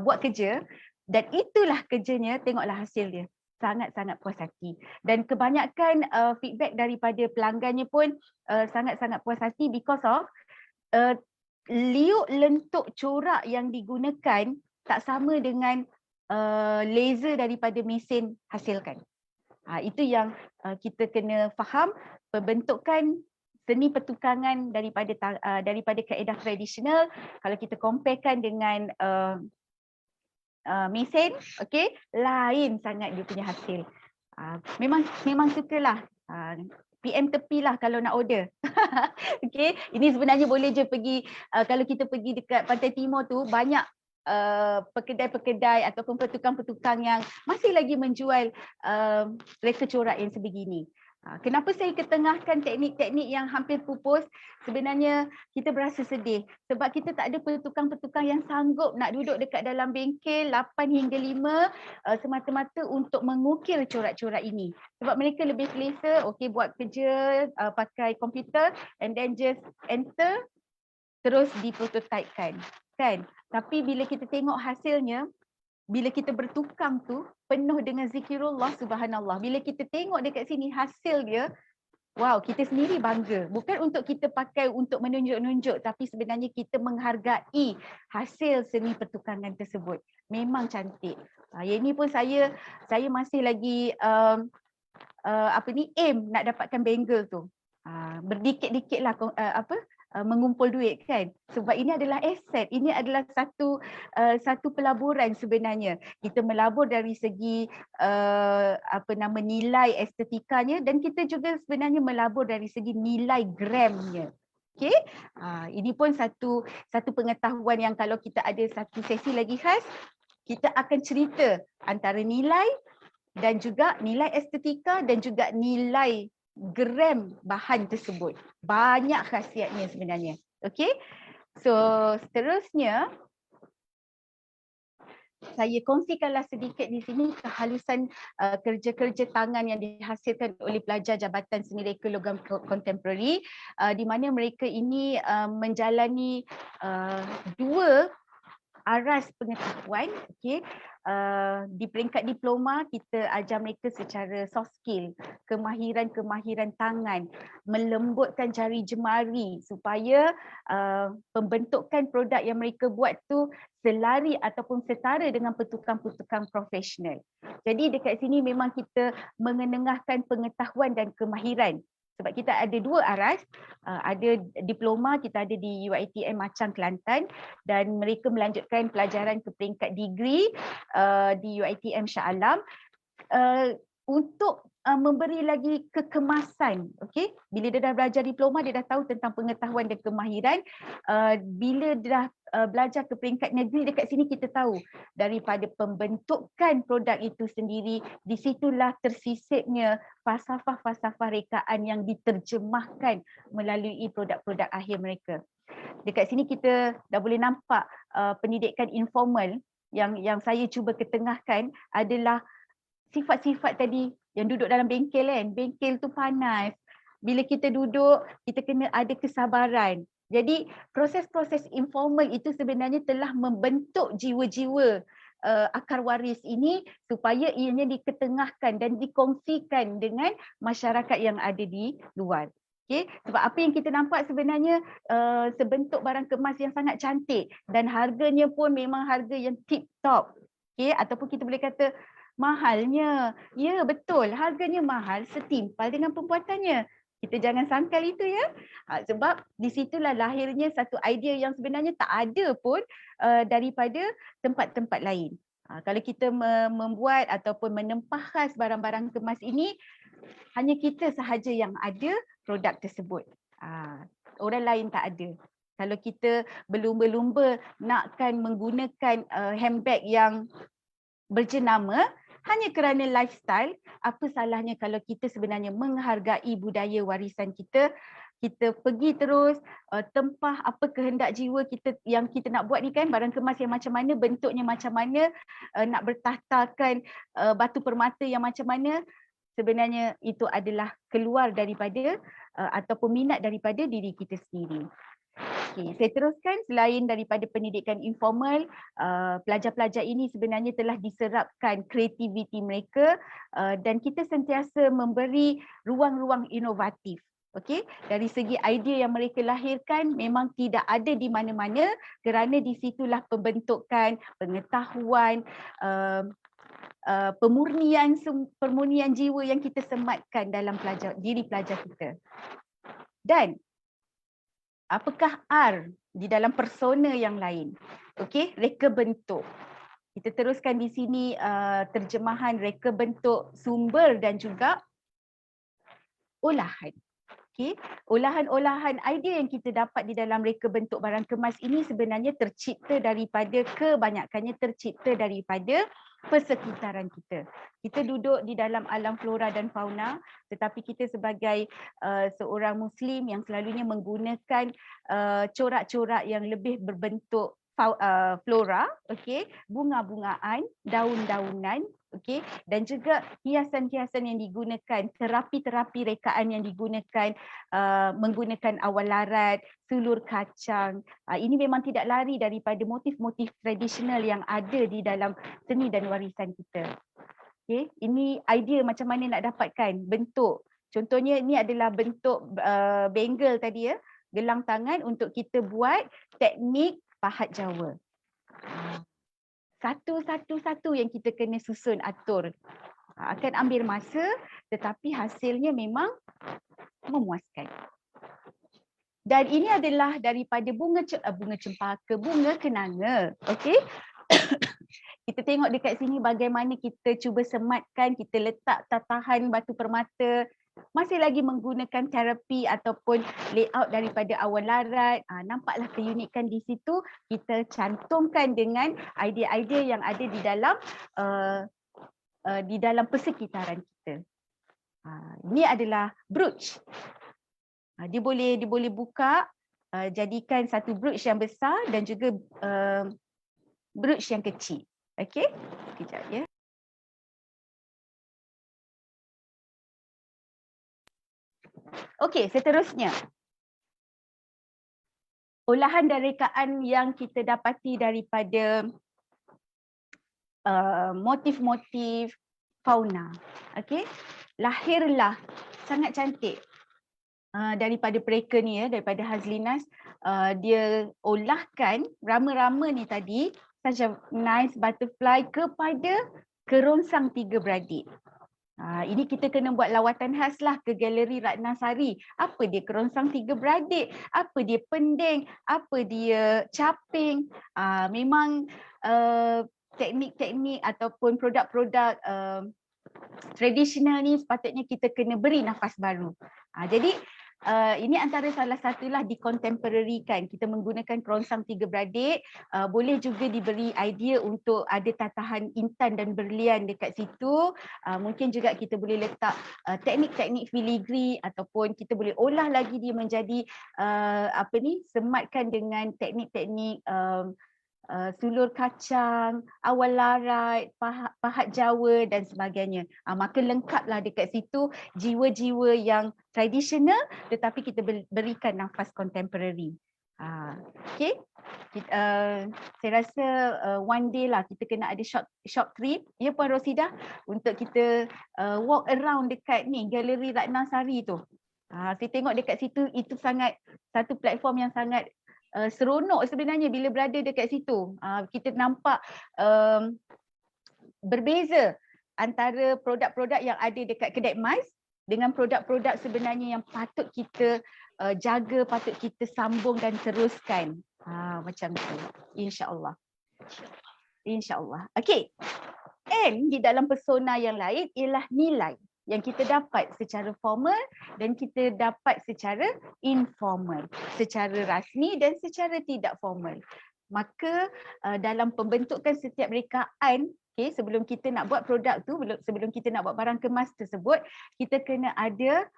buat kerja, dan itulah kerjanya, tengoklah hasil dia. Sangat-sangat puas hati. Dan kebanyakan feedback daripada pelanggannya pun sangat-sangat puas hati because of liuk lentuk corak yang digunakan tak sama dengan laser daripada mesin hasilkan. Itu yang kita kena faham, pembentukan seni pertukangan daripada kaedah tradisional, kalau kita comparekan dengan mesin, okey, lain sangat dia punya hasil. Memang sukalah. PM tepilah kalau nak order. Okey, ini sebenarnya boleh je pergi, kalau kita pergi dekat Pantai Timur tu banyak pekedai-pekedai ataupun petukang-petukang yang masih lagi menjual reka corak yang sebegini. Kenapa saya ketengahkan teknik-teknik yang hampir pupus? Sebenarnya kita berasa sedih sebab kita tak ada petukang-petukang yang sanggup nak duduk dekat dalam bengkel 8 hingga 5 semata-mata untuk mengukir corak-corak ini. Sebab mereka lebih selesa, okey, buat kerja pakai komputer and then just enter, terus diprototypekan, kan? Tapi bila kita tengok hasilnya, bila kita bertukang tu penuh dengan zikirullah, subhanallah. Bila kita tengok dekat sini hasil dia, wow, kita sendiri bangga. Bukan untuk kita pakai untuk menunjuk-nunjuk, tapi sebenarnya kita menghargai hasil seni pertukangan tersebut. Memang cantik. Yang ini pun saya masih lagi aim nak dapatkan bangle tu. Berdikit-dikit lah mengumpul duit, kan, sebab ini adalah aset, ini adalah satu pelaburan sebenarnya. Kita melabur dari segi nilai estetikanya dan kita juga sebenarnya melabur dari segi nilai gramnya. Okey, ini pun satu pengetahuan yang kalau kita ada satu sesi lagi khas, kita akan cerita antara nilai dan juga nilai estetika dan juga nilai gram bahan tersebut. Banyak khasiatnya sebenarnya. Okey. So, seterusnya saya kongsikanlah sedikit di sini kehalusan kerja-kerja tangan yang dihasilkan oleh pelajar Jabatan Seni Reka Logam Kontemporari, di mana mereka ini menjalani dua aras pengetahuan. Okey. Di peringkat diploma kita ajar mereka secara soft skill, kemahiran tangan, melembutkan jari jemari supaya pembentukan produk yang mereka buat tu selari ataupun setara dengan petukang-petukang profesional. Jadi dekat sini memang kita mengenengahkan pengetahuan dan kemahiran. Sebab kita ada dua aras, ada diploma, kita ada di UiTM Machang Kelantan dan mereka melanjutkan pelajaran ke peringkat degree di UiTM Shah Alam untuk memberi lagi kekemasan. Okey, bila dia dah belajar diploma, dia dah tahu tentang pengetahuan dan kemahiran. Bila dia dah belajar ke peringkat negeri, dekat sini kita tahu daripada pembentukan produk itu sendiri, di situlah tersisipnya falsafah-falsafah rekaan yang diterjemahkan melalui produk-produk akhir mereka. Dekat sini kita dah boleh nampak pendidikan informal yang saya cuba ketengahkan adalah sifat-sifat tadi yang duduk dalam bengkel, kan. Bengkel tu panas. Bila kita duduk, kita kena ada kesabaran. Jadi proses-proses informal itu sebenarnya telah membentuk jiwa-jiwa akar waris ini supaya ianya diketengahkan dan dikongsikan dengan masyarakat yang ada di luar. Okay. Sebab apa yang kita nampak sebenarnya sebentuk barang kemas yang sangat cantik dan harganya pun memang harga yang tip top. Okay. Ataupun kita boleh kata mahalnya. Ya, betul, harganya mahal setimpal dengan pembuatannya. Kita jangan sangkal itu ya. Sebab di situlah lahirnya satu idea yang sebenarnya tak ada pun daripada tempat-tempat lain. Kalau kita membuat ataupun menempah khas barang-barang kemas ini, hanya kita sahaja yang ada produk tersebut. Orang lain tak ada. Kalau kita berlumba-lumba nakkan menggunakan handbag yang berjenama hanya kerana lifestyle, apa salahnya kalau kita sebenarnya menghargai budaya warisan kita, kita pergi terus tempah apa kehendak jiwa kita yang kita nak buat ni kan, barang kemas yang macam mana, bentuknya macam mana, nak bertahtakan batu permata yang macam mana, sebenarnya itu adalah keluar daripada ataupun minat daripada diri kita sendiri. Okay, saya teruskan, selain daripada pendidikan informal, pelajar-pelajar ini sebenarnya telah diserapkan kreativiti mereka dan kita sentiasa memberi ruang-ruang inovatif. Okay, dari segi idea yang mereka lahirkan memang tidak ada di mana-mana kerana di situlah pembentukan, pengetahuan, pemurnian jiwa yang kita sematkan dalam diri pelajar kita. Dan apakah R di dalam persona yang lain? Okey, reka bentuk. Kita teruskan di sini terjemahan reka bentuk sumber dan juga olahan. Okey, olahan-olahan idea yang kita dapat di dalam reka bentuk barang kemas ini sebenarnya kebanyakannya tercipta daripada persekitaran kita. Kita duduk di dalam alam flora dan fauna, tetapi kita sebagai seorang Muslim yang selalunya menggunakan corak-corak yang lebih berbentuk flora, okey, bunga-bungaan, daun-daunan, okey, dan juga hiasan-hiasan yang digunakan, terapi-terapi rekaan yang digunakan menggunakan awal larat, sulur kacang. Ini memang tidak lari daripada motif-motif tradisional yang ada di dalam seni dan warisan kita. Okay, ini idea macam mana nak dapatkan bentuk. Contohnya ini adalah bentuk bangle tadi ya, gelang tangan untuk kita buat teknik pahat Jawa. Satu-satu yang kita kena susun atur. Akan ambil masa tetapi hasilnya memang memuaskan. Dan ini adalah daripada bunga cempaka, bunga kenanga. Okey. Kita tengok dekat sini bagaimana kita cuba sematkan, kita letak tatahan batu permata, masih lagi menggunakan terapi ataupun layout daripada awal larat. Nampaklah keunikan di situ, kita cantumkan dengan idea-idea yang ada di dalam persekitaran kita. Ini adalah brooch. Dia boleh buka, jadikan satu brooch yang besar dan juga brooch yang kecil. Okey, sekejap ya. Okey, seterusnya. Olahan dan rekaan yang kita dapati daripada motif-motif fauna. Okey, lahirlah sangat cantik daripada mereka ni ya, daripada Hazlinas. Dia olahkan rama-rama ni tadi, such a nice butterfly, kepada kerongsang tiga beradik. Ini kita kena buat lawatan khas lah ke Galeri Ratnasari. Apa dia kerongsang tiga beradik? Apa dia pending? Apa dia caping? Memang teknik-teknik ataupun produk-produk tradisional ni sepatutnya kita kena beri nafas baru. Jadi ini antara salah satulah dikontemporarikan. Kita menggunakan kerongsang tiga beradik, boleh juga diberi idea untuk ada tatahan intan dan berlian dekat situ. Mungkin juga kita boleh letak teknik-teknik filigree ataupun kita boleh olah lagi dia menjadi sematkan dengan teknik-teknik sulur kacang, awal larat, pahat Jawa dan sebagainya. Maka lengkaplah dekat situ jiwa-jiwa yang tradisional tetapi kita berikan nafas contemporary. Okay. Saya rasa one day lah kita kena ada short trip, ya Puan Rosidah, untuk kita walk around dekat ni Galeri Ratnasari tu. Saya tengok dekat situ, itu sangat satu platform yang sangat seronok sebenarnya bila berada dekat situ. Kita nampak berbeza antara produk-produk yang ada dekat kedai emas dengan produk-produk sebenarnya yang patut kita jaga, patut kita sambung dan teruskan. Macam tu. InsyaAllah. InsyaAllah. Okay. And di dalam persona yang lain ialah nilai yang kita dapat secara formal dan kita dapat secara informal, secara rasmi dan secara tidak formal. Maka dalam pembentukan setiap rekaan, okay, sebelum kita nak buat produk tu, sebelum kita nak buat barang kemas tersebut, kita kena ada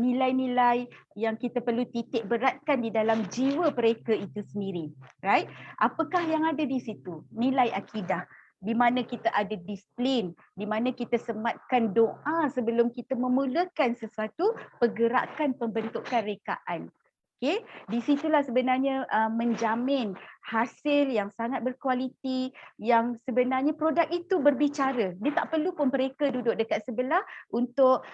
nilai-nilai yang kita perlu titik beratkan di dalam jiwa mereka itu sendiri. Right? Apakah yang ada di situ? Nilai akidah. Di mana kita ada disiplin, di mana kita sematkan doa sebelum kita memulakan sesuatu pergerakan pembentukan rekaan. Okay, di situlah sebenarnya menjamin hasil yang sangat berkualiti, yang sebenarnya produk itu berbicara. Dia tak perlu pun mereka duduk dekat sebelah untuk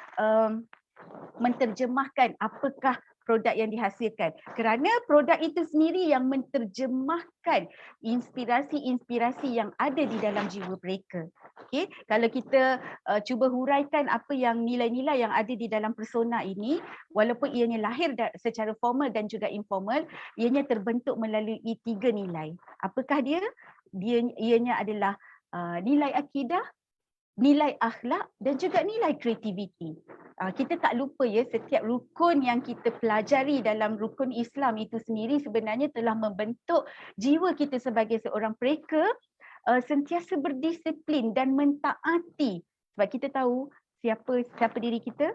menterjemahkan apakah produk yang dihasilkan, kerana produk itu sendiri yang menterjemahkan inspirasi-inspirasi yang ada di dalam jiwa mereka. Okay? Kalau kita cuba huraikan apa yang nilai-nilai yang ada di dalam persona ini, walaupun ianya lahir secara formal dan juga informal, ianya terbentuk melalui 3 nilai. Apakah dia? Ianya adalah nilai akidah, nilai akhlak dan juga nilai kreativiti. Kita tak lupa ya, setiap rukun yang kita pelajari dalam rukun Islam itu sendiri sebenarnya telah membentuk jiwa kita sebagai seorang pereka sentiasa berdisiplin dan mentaati. Sebab kita tahu siapa diri kita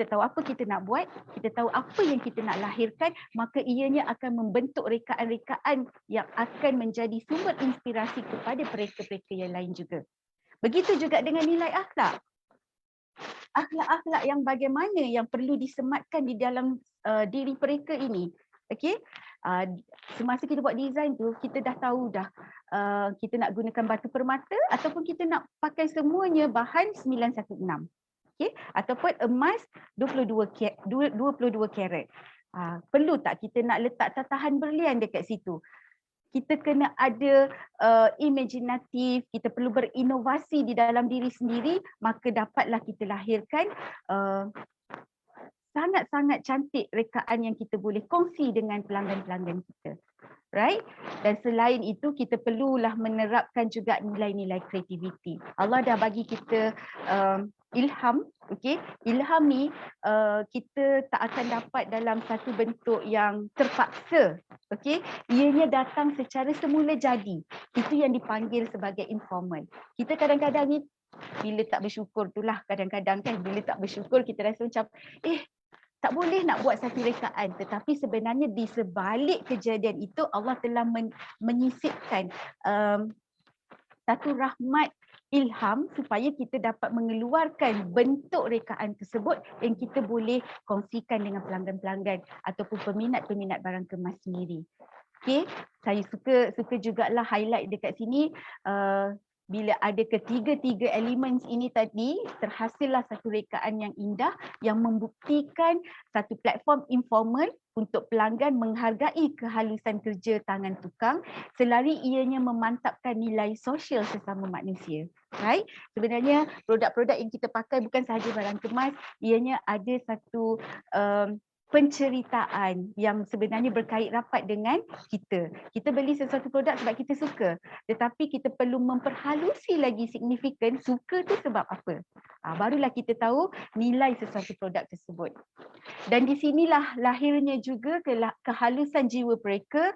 tahu apa kita nak buat, kita tahu apa yang kita nak lahirkan, maka ianya akan membentuk rekaan-rekaan yang akan menjadi sumber inspirasi kepada pereka-pereka yang lain juga. Begitu juga dengan nilai akhlak. Akhlak-akhlak yang bagaimana yang perlu disematkan di dalam diri mereka ini. Okey. Semasa kita buat design tu, kita dah tahu dah kita nak gunakan batu permata ataupun kita nak pakai semuanya bahan 916. Okey, ataupun emas 22 karat. Perlu tak kita nak letak tatahan berlian dekat situ? Kita kena ada imaginatif, kita perlu berinovasi di dalam diri sendiri, maka dapatlah kita lahirkan sangat-sangat cantik rekaan yang kita boleh kongsi dengan pelanggan-pelanggan kita. Right? Dan selain itu kita perlulah menerapkan juga nilai-nilai kreativiti. Allah dah bagi kita ilham, okey. Ilham ni kita tak akan dapat dalam satu bentuk yang terpaksa, okey. Ianya datang secara semula jadi. Itu yang dipanggil sebagai informal. Kita kadang-kadang ni bila tak bersyukur itulah, kadang-kadang kan bila tak bersyukur kita rasa macam tak boleh nak buat satu rekaan, tetapi sebenarnya di sebalik kejadian itu Allah telah menyisipkan satu rahmat ilham supaya kita dapat mengeluarkan bentuk rekaan tersebut yang kita boleh kongsikan dengan pelanggan-pelanggan ataupun peminat-peminat barang kemas sendiri. Okay, saya suka jugalah highlight dekat sini bila ada ketiga-tiga elemen ini tadi, terhasillah satu rekaan yang indah yang membuktikan satu platform informal untuk pelanggan menghargai kehalusan kerja tangan tukang selari ianya memantapkan nilai sosial sesama manusia. Right? Sebenarnya produk-produk yang kita pakai bukan sahaja barang kemas, ianya ada satu penceritaan yang sebenarnya berkait rapat dengan kita. Kita beli sesuatu produk sebab kita suka, tetapi kita perlu memperhalusi lagi signifikan suka tu sebab apa. Barulah kita tahu nilai sesuatu produk tersebut. Dan di sinilah lahirnya juga kehalusan jiwa mereka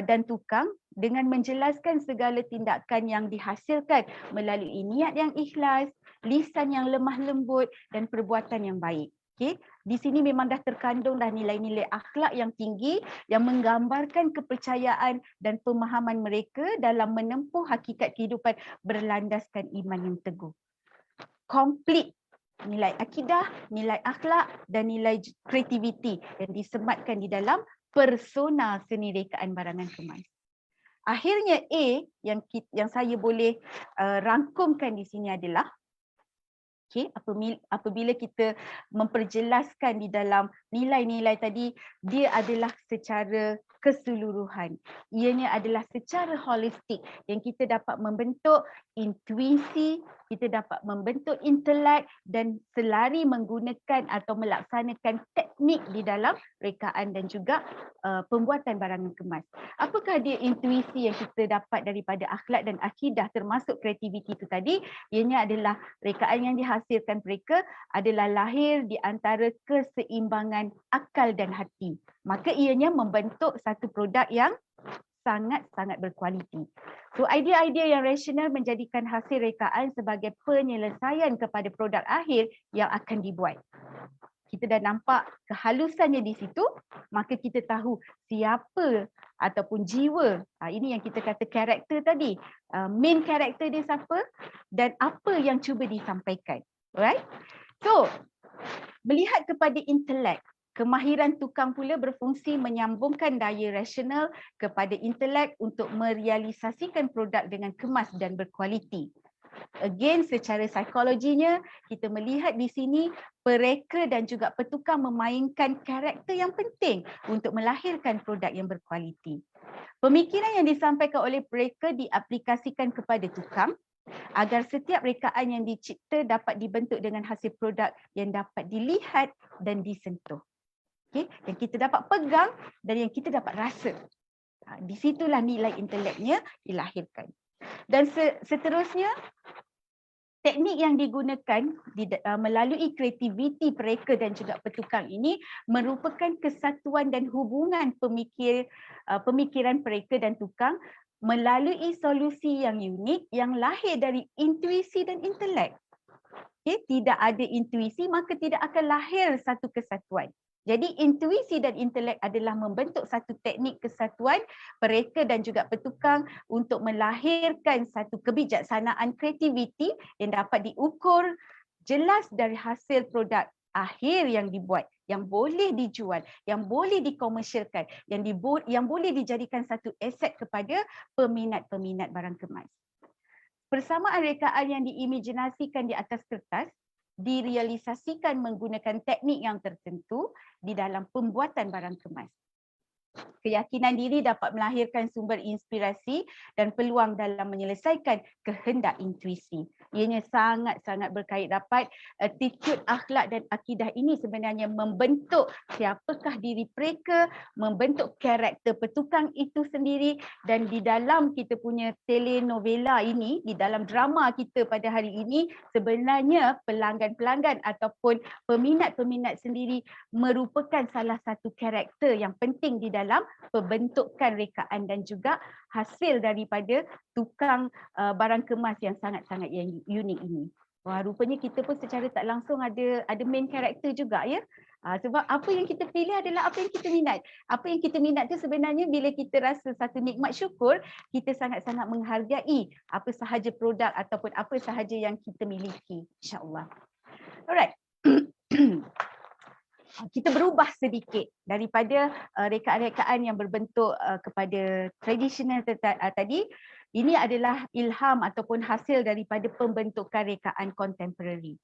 dan tukang dengan menjelaskan segala tindakan yang dihasilkan melalui niat yang ikhlas, lisan yang lemah lembut dan perbuatan yang baik. Okay. Di sini memang dah terkandung dah nilai-nilai akhlak yang tinggi yang menggambarkan kepercayaan dan pemahaman mereka dalam menempuh hakikat kehidupan berlandaskan iman yang teguh. Komplit nilai akidah, nilai akhlak dan nilai kreativiti yang disematkan di dalam persona seni rekaan barangan kemas. Akhirnya A yang saya boleh rangkumkan di sini adalah okay, apabila kita memperjelaskan di dalam nilai-nilai tadi, dia adalah secara keseluruhan. Ianya adalah secara holistik yang kita dapat membentuk intuisi, kita dapat membentuk intelek dan selari menggunakan atau melaksanakan teknik di dalam rekaan dan juga pembuatan barangan kemas. Apakah dia intuisi yang kita dapat daripada akhlak dan akidah termasuk kreativiti itu tadi? Ianya adalah rekaan yang dihasilkan mereka adalah lahir di antara keseimbangan akal dan hati. Maka ianya membentuk satu produk yang sangat-sangat berkualiti. So idea-idea yang rasional menjadikan hasil rekaan sebagai penyelesaian kepada produk akhir yang akan dibuat. Kita dah nampak kehalusannya di situ, maka kita tahu siapa ataupun jiwa. Ini yang kita kata karakter tadi. Main karakter dia siapa dan apa yang cuba disampaikan. Alright? So, melihat kepada intelek, kemahiran tukang pula berfungsi menyambungkan daya rasional kepada intelek untuk merealisasikan produk dengan kemas dan berkualiti. Again, secara psikologinya, kita melihat di sini pereka dan juga petukang memainkan karakter yang penting untuk melahirkan produk yang berkualiti. Pemikiran yang disampaikan oleh pereka diaplikasikan kepada tukang agar setiap rekaan yang dicipta dapat dibentuk dengan hasil produk yang dapat dilihat dan disentuh. Okay? Yang kita dapat pegang dan yang kita dapat rasa. Di situlah nilai inteleknya dilahirkan. Dan seterusnya, teknik yang digunakan melalui kreativiti pereka dan juga petukang ini merupakan kesatuan dan hubungan pemikiran pereka dan tukang melalui solusi yang unik yang lahir dari intuisi dan intelek. Okay? Tidak ada intuisi maka tidak akan lahir satu kesatuan. Jadi intuisi dan intelek adalah membentuk satu teknik kesatuan pereka dan juga petukang untuk melahirkan satu kebijaksanaan kreativiti yang dapat diukur jelas dari hasil produk akhir yang dibuat, yang boleh dijual, yang boleh dikomersialkan, yang boleh dijadikan satu aset kepada peminat-peminat barang kemas. Persamaan rekaan yang diimajinasikan di atas kertas direalisasikan menggunakan teknik yang tertentu di dalam pembuatan barang kemas. Keyakinan diri dapat melahirkan sumber inspirasi dan peluang dalam menyelesaikan kehendak intuisi. Ianya sangat-sangat berkait rapat. Attitude, akhlak dan akidah ini sebenarnya membentuk siapakah diri mereka, membentuk karakter petukang itu sendiri, dan di dalam kita punya telenovela ini, di dalam drama kita pada hari ini, sebenarnya pelanggan-pelanggan ataupun peminat-peminat sendiri merupakan salah satu karakter yang penting di dalam pembentukan rekaan dan juga hasil daripada tukang barang kemas yang sangat-sangat yang unik ini. Wah, rupanya kita pun secara tak langsung ada main karakter juga ya. Sebab apa yang kita pilih adalah apa yang kita minat. Apa yang kita minat tu sebenarnya bila kita rasa satu nikmat syukur, kita sangat-sangat menghargai apa sahaja produk ataupun apa sahaja yang kita miliki, insya-Allah. Alright. Kita berubah sedikit daripada rekaan-rekaan yang berbentuk kepada tradisional tadi. Ini adalah ilham ataupun hasil daripada pembentukan rekaan contemporary.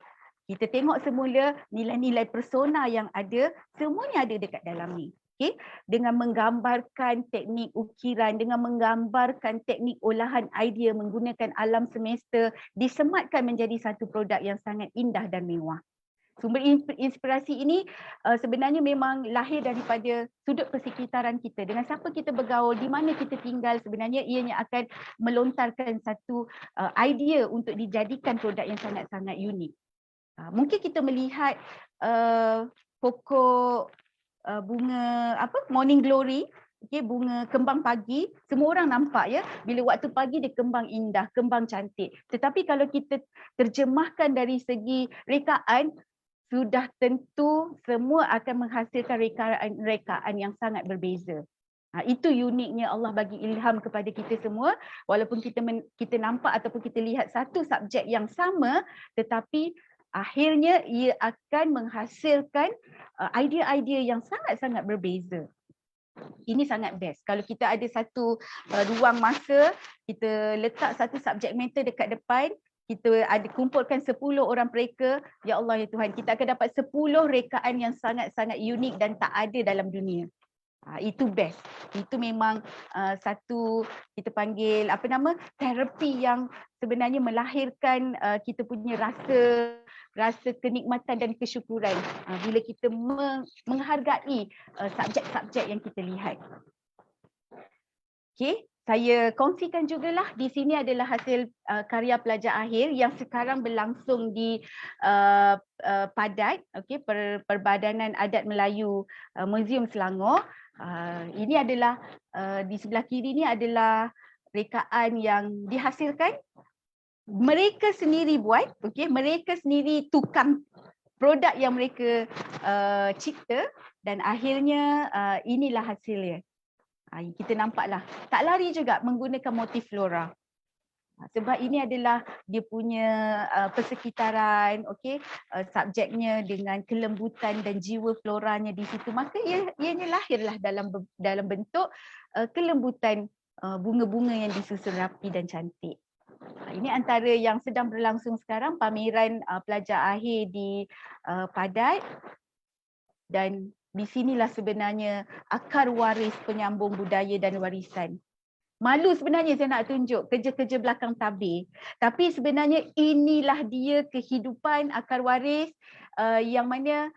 Kita tengok semula nilai-nilai persona yang ada, semuanya ada dekat dalam ni. Okay? Dengan menggambarkan teknik ukiran, dengan menggambarkan teknik olahan idea menggunakan alam semesta, disematkan menjadi satu produk yang sangat indah dan mewah. Sumber inspirasi ini sebenarnya memang lahir daripada sudut persekitaran kita. Dengan siapa kita bergaul, di mana kita tinggal, sebenarnya ianya akan melontarkan satu idea untuk dijadikan produk yang sangat-sangat unik. Mungkin kita melihat pokok bunga morning glory, okay, bunga kembang pagi, semua orang nampak ya, bila waktu pagi dia kembang indah, kembang cantik. Tetapi kalau kita terjemahkan dari segi rekaan, sudah tentu semua akan menghasilkan rekaan yang sangat berbeza. Itu uniknya Allah bagi ilham kepada kita semua, walaupun kita nampak ataupun kita lihat satu subjek yang sama, tetapi akhirnya ia akan menghasilkan idea-idea yang sangat-sangat berbeza. Ini sangat best. Kalau kita ada satu ruang masa, kita letak satu subjek matter dekat depan, kita ada kumpulkan 10 orang pereka, ya Allah ya Tuhan, kita akan dapat 10 rekaan yang sangat-sangat unik dan tak ada dalam dunia. Itu best. Itu memang satu kita panggil apa nama, terapi yang sebenarnya melahirkan kita punya rasa kenikmatan dan kesyukuran bila kita menghargai subjek-subjek yang kita lihat. Okey, saya kongsikan jugalah di sini adalah hasil karya pelajar akhir yang sekarang berlangsung di Padat, okey, Perbadanan Adat Melayu Museum Selangor. Ini adalah di sebelah kiri ni adalah rekaan yang dihasilkan. Mereka sendiri buat, okey, mereka sendiri tukang produk yang mereka cipta dan akhirnya inilah hasilnya. Kita nampaklah tak lari juga menggunakan motif flora. Sebab ini adalah dia punya persekitaran, okey, subjeknya dengan kelembutan dan jiwa floranya di situ, maka ianya lahirlah dalam bentuk kelembutan bunga-bunga yang disusun rapi dan cantik. Ini antara yang sedang berlangsung sekarang, pameran pelajar akhir di Padat, dan di sinilah sebenarnya akar waris penyambung budaya dan warisan. Malu sebenarnya saya nak tunjuk kerja-kerja belakang tabir. Tapi sebenarnya inilah dia kehidupan akar waris yang mana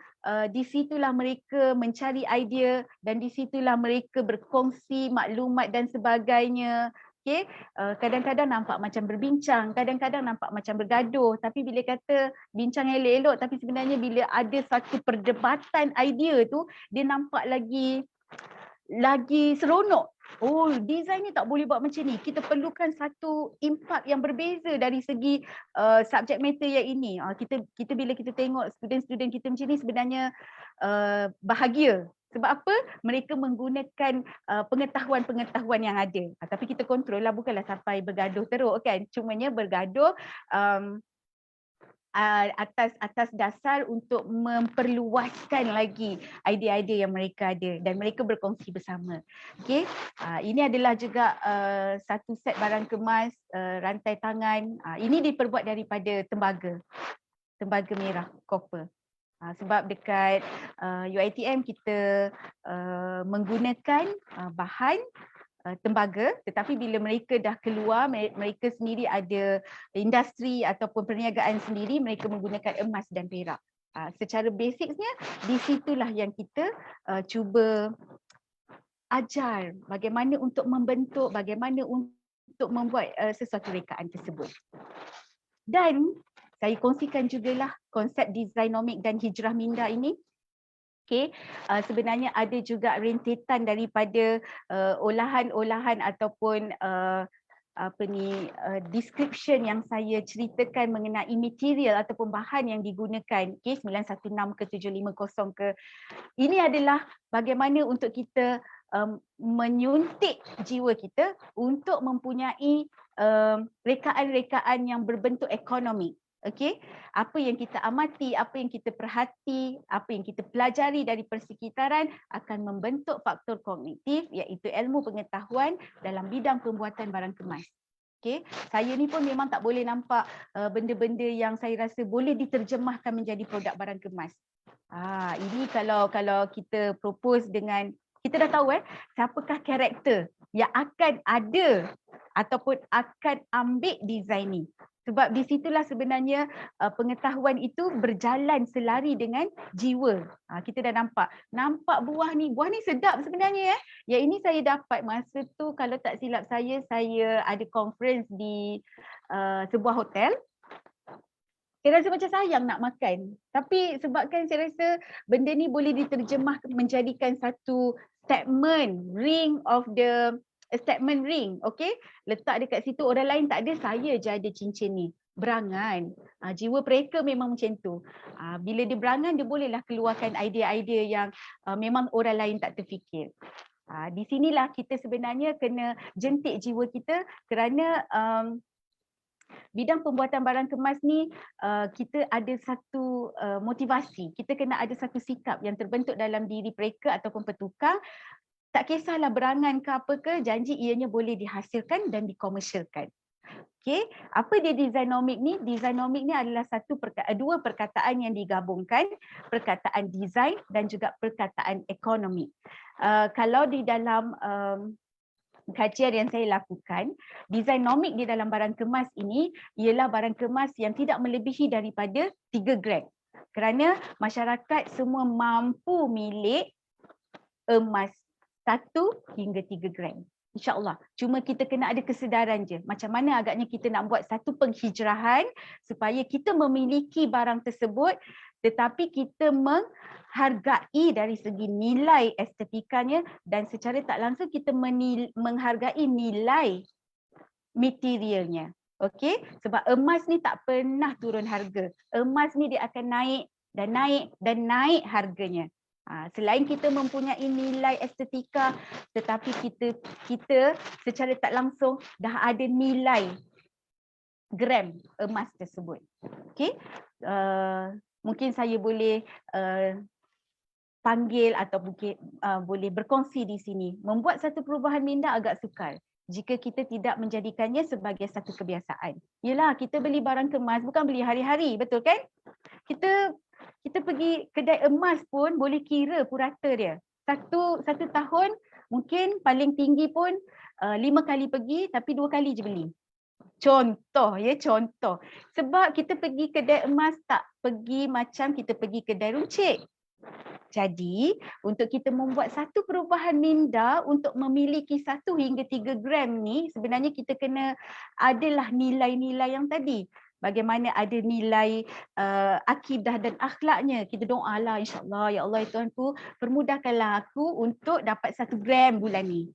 di situlah mereka mencari idea dan di situlah mereka berkongsi maklumat dan sebagainya. Okay? Kadang-kadang nampak macam berbincang, kadang-kadang nampak macam bergaduh. Tapi bila kata bincang elok-elok, tapi sebenarnya bila ada satu perdebatan idea tu, dia nampak lagi seronok. Oh, design ni tak boleh buat macam ni. Kita perlukan satu impact yang berbeza dari segi subjek matter yang ini. Kita bila kita tengok student-student kita macam ni sebenarnya bahagia. Sebab apa? Mereka menggunakan pengetahuan-pengetahuan yang ada. Tapi kita kontrol lah, bukanlah sampai bergaduh teruk kan. Cumanya bergaduh atas dasar untuk memperluaskan lagi idea-idea yang mereka ada dan mereka berkongsi bersama. Okey, ini adalah juga satu set barang kemas rantai tangan. Ini diperbuat daripada tembaga merah, copper. Sebab dekat UiTM kita menggunakan bahan tembaga, tetapi bila mereka dah keluar, mereka sendiri ada industri ataupun perniagaan sendiri, mereka menggunakan emas dan perak. Secara basicnya di situlah yang kita cuba ajar bagaimana untuk membentuk, bagaimana untuk membuat sesuatu rekaan tersebut. Dan saya kongsikan jugalah konsep designomik dan hijrah minda ini. Okay, sebenarnya ada juga rentetan daripada olahan-olahan ataupun description yang saya ceritakan mengenai material ataupun bahan yang digunakan, okay, 916 ke 750 ke. Ini adalah bagaimana untuk kita menyuntik jiwa kita untuk mempunyai rekaan-rekaan yang berbentuk ekonomi. Okey, apa yang kita amati, apa yang kita perhati, apa yang kita pelajari dari persekitaran akan membentuk faktor kognitif, iaitu ilmu pengetahuan dalam bidang pembuatan barang kemas. Okey, saya ni pun memang tak boleh nampak benda-benda yang saya rasa boleh diterjemahkan menjadi produk barang kemas. Ini kalau kita propose dengan, kita dah tahu siapakah karakter yang akan ada ataupun akan ambil design ni. Sebab di situlah sebenarnya pengetahuan itu berjalan selari dengan jiwa. Kita dah nampak buah ni sedap sebenarnya. Yang ini saya dapat masa tu, kalau tak silap saya ada conference di sebuah hotel. Saya rasa macam sayang nak makan. Tapi sebabkan saya rasa benda ni boleh diterjemah menjadikan satu statement ring, okey? Letak dekat situ, orang lain tak ada, saya je ada cincin ni. Berangan. Jiwa mereka memang macam tu. Bila dia berangan, dia bolehlah keluarkan idea-idea yang memang orang lain tak terfikir. Di sinilah kita sebenarnya kena jentik jiwa kita, kerana bidang pembuatan barang kemas ni kita ada satu motivasi, kita kena ada satu sikap yang terbentuk dalam diri mereka ataupun petukang. Tak kisahlah berangan ke apa ke, janji ianya boleh dihasilkan dan dikomersialkan. Okey, apa dia designomic ni? Designomic ni adalah dua perkataan yang digabungkan, perkataan design dan juga perkataan ekonomi. Kalau di dalam kajian yang saya lakukan, designomic di dalam barang kemas ini ialah barang kemas yang tidak melebihi daripada 3 gram. Kerana masyarakat semua mampu milik emas 1 hingga 3 gram. InsyaAllah. Cuma kita kena ada kesedaran je. Macam mana agaknya kita nak buat satu penghijrahan supaya kita memiliki barang tersebut tetapi kita menghargai dari segi nilai estetikanya dan secara tak langsung kita menghargai nilai materialnya. Okey? Sebab emas ni tak pernah turun harga. Emas ni dia akan naik dan naik dan naik harganya. Selain kita mempunyai nilai estetika, tetapi kita secara tak langsung dah ada nilai gram emas tersebut. Okey, mungkin saya boleh panggil atau mungkin boleh berkongsi di sini. Membuat satu perubahan minda agak sukar jika kita tidak menjadikannya sebagai satu kebiasaan. Yelah, kita beli barang kemas bukan beli hari-hari, betul kan? Kita pergi kedai emas pun boleh kira purata dia. Satu tahun mungkin paling tinggi pun 5 kali pergi tapi 2 kali je beli. Contoh. Sebab kita pergi kedai emas tak pergi macam kita pergi kedai runcit. Jadi untuk kita membuat satu perubahan minda untuk memiliki 1 hingga 3 gram ni, sebenarnya kita kena adalah nilai-nilai yang tadi. Bagaimana ada nilai akidah dan akhlaknya. Kita doa lah, insyaAllah, ya Allah ya Tuhanku, permudahkanlah aku untuk dapat 1 gram bulan ni.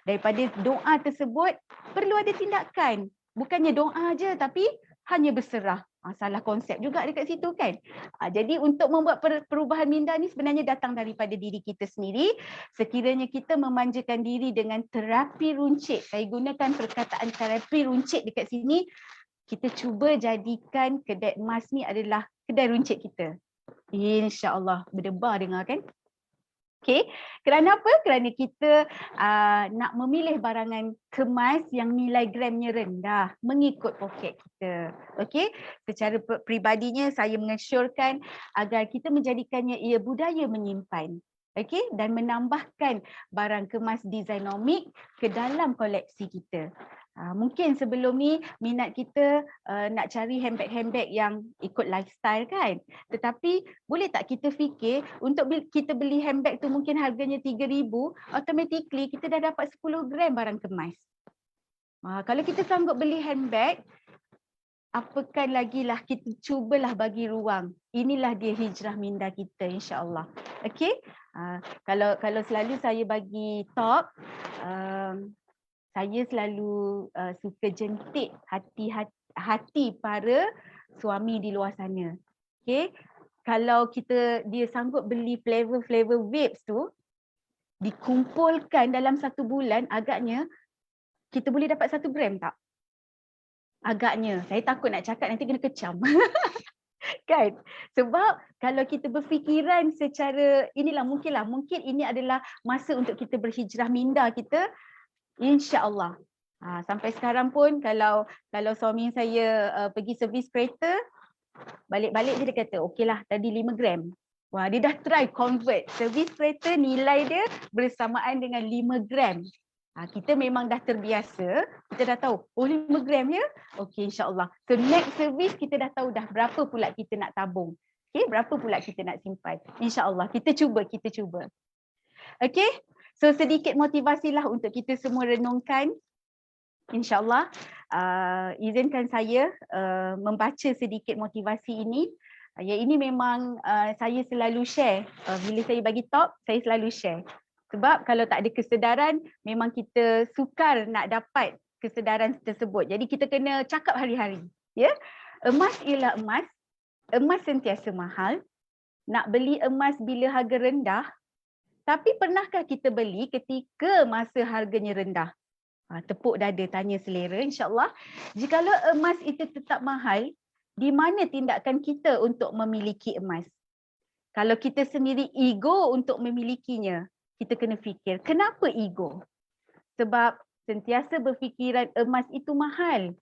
Daripada doa tersebut perlu ada tindakan. Bukannya doa je tapi hanya berserah. Salah konsep juga dekat situ kan. Jadi untuk membuat perubahan minda ni sebenarnya datang daripada diri kita sendiri. Sekiranya kita memanjakan diri dengan terapi runcit. Saya gunakan perkataan terapi runcit dekat sini. Kita cuba jadikan kedai emas ni adalah kedai runcit kita. InsyaAllah. Berdebar dengar kan? Okey, kerana apa? Kerana kita nak memilih barangan kemas yang nilai gramnya rendah mengikut poket kita. Okey, secara peribadinya saya mengesyorkan agar kita menjadikannya ia budaya menyimpan. Okey, dan menambahkan barang kemas designomic ke dalam koleksi kita. Mungkin sebelum ni minat kita nak cari handbag-handbag yang ikut lifestyle kan. Tetapi boleh tak kita fikir untuk kita beli handbag tu mungkin harganya 3,000, automatically kita dah dapat 10 gram barang kemas. Kalau kita sanggup beli handbag, apakan lagi lah, kita cubalah bagi ruang. Inilah dia hijrah minda kita insya-Allah. Okey? Kalau selalu saya bagi talk, saya selalu suka jentik hati para suami di luar sana. Okay? Kalau dia sanggup beli flavor vapes tu, dikumpulkan dalam 1 bulan, agaknya kita boleh dapat 1 gram tak? Agaknya. Saya takut nak cakap nanti kena kecam. Kan? Sebab kalau kita berfikiran secara mungkin ini adalah masa untuk kita berhijrah minda kita. InsyaAllah. Sampai sekarang pun kalau suami saya pergi servis kereta, balik-balik dia kata, okeylah tadi 5 gram. Wah, dia dah try convert. Servis kereta nilai dia bersamaan dengan 5 gram. Kita memang dah terbiasa, kita dah tahu, 5 gram ya? Okey, insyaAllah. So next servis kita dah tahu dah berapa pula kita nak tabung. Okay, berapa pula kita nak simpan. InsyaAllah, kita cuba. Okay? So sedikit motivasilah untuk kita semua renungkan. InsyaAllah izinkan saya membaca sedikit motivasi ini. Yang ini memang saya selalu share. Bila saya bagi talk, saya selalu share. Sebab kalau tak ada kesedaran, memang kita sukar nak dapat kesedaran tersebut. Jadi kita kena cakap hari-hari. Ya? Emas ialah emas. Emas sentiasa mahal. Nak beli emas bila harga rendah. Tapi pernahkah kita beli ketika masa harganya rendah? Tepuk dada, tanya selera insyaAllah. Jikalau emas itu tetap mahal, di mana tindakan kita untuk memiliki emas? Kalau kita sendiri ego untuk memilikinya, kita kena fikir, kenapa ego? Sebab sentiasa berfikiran emas itu mahal.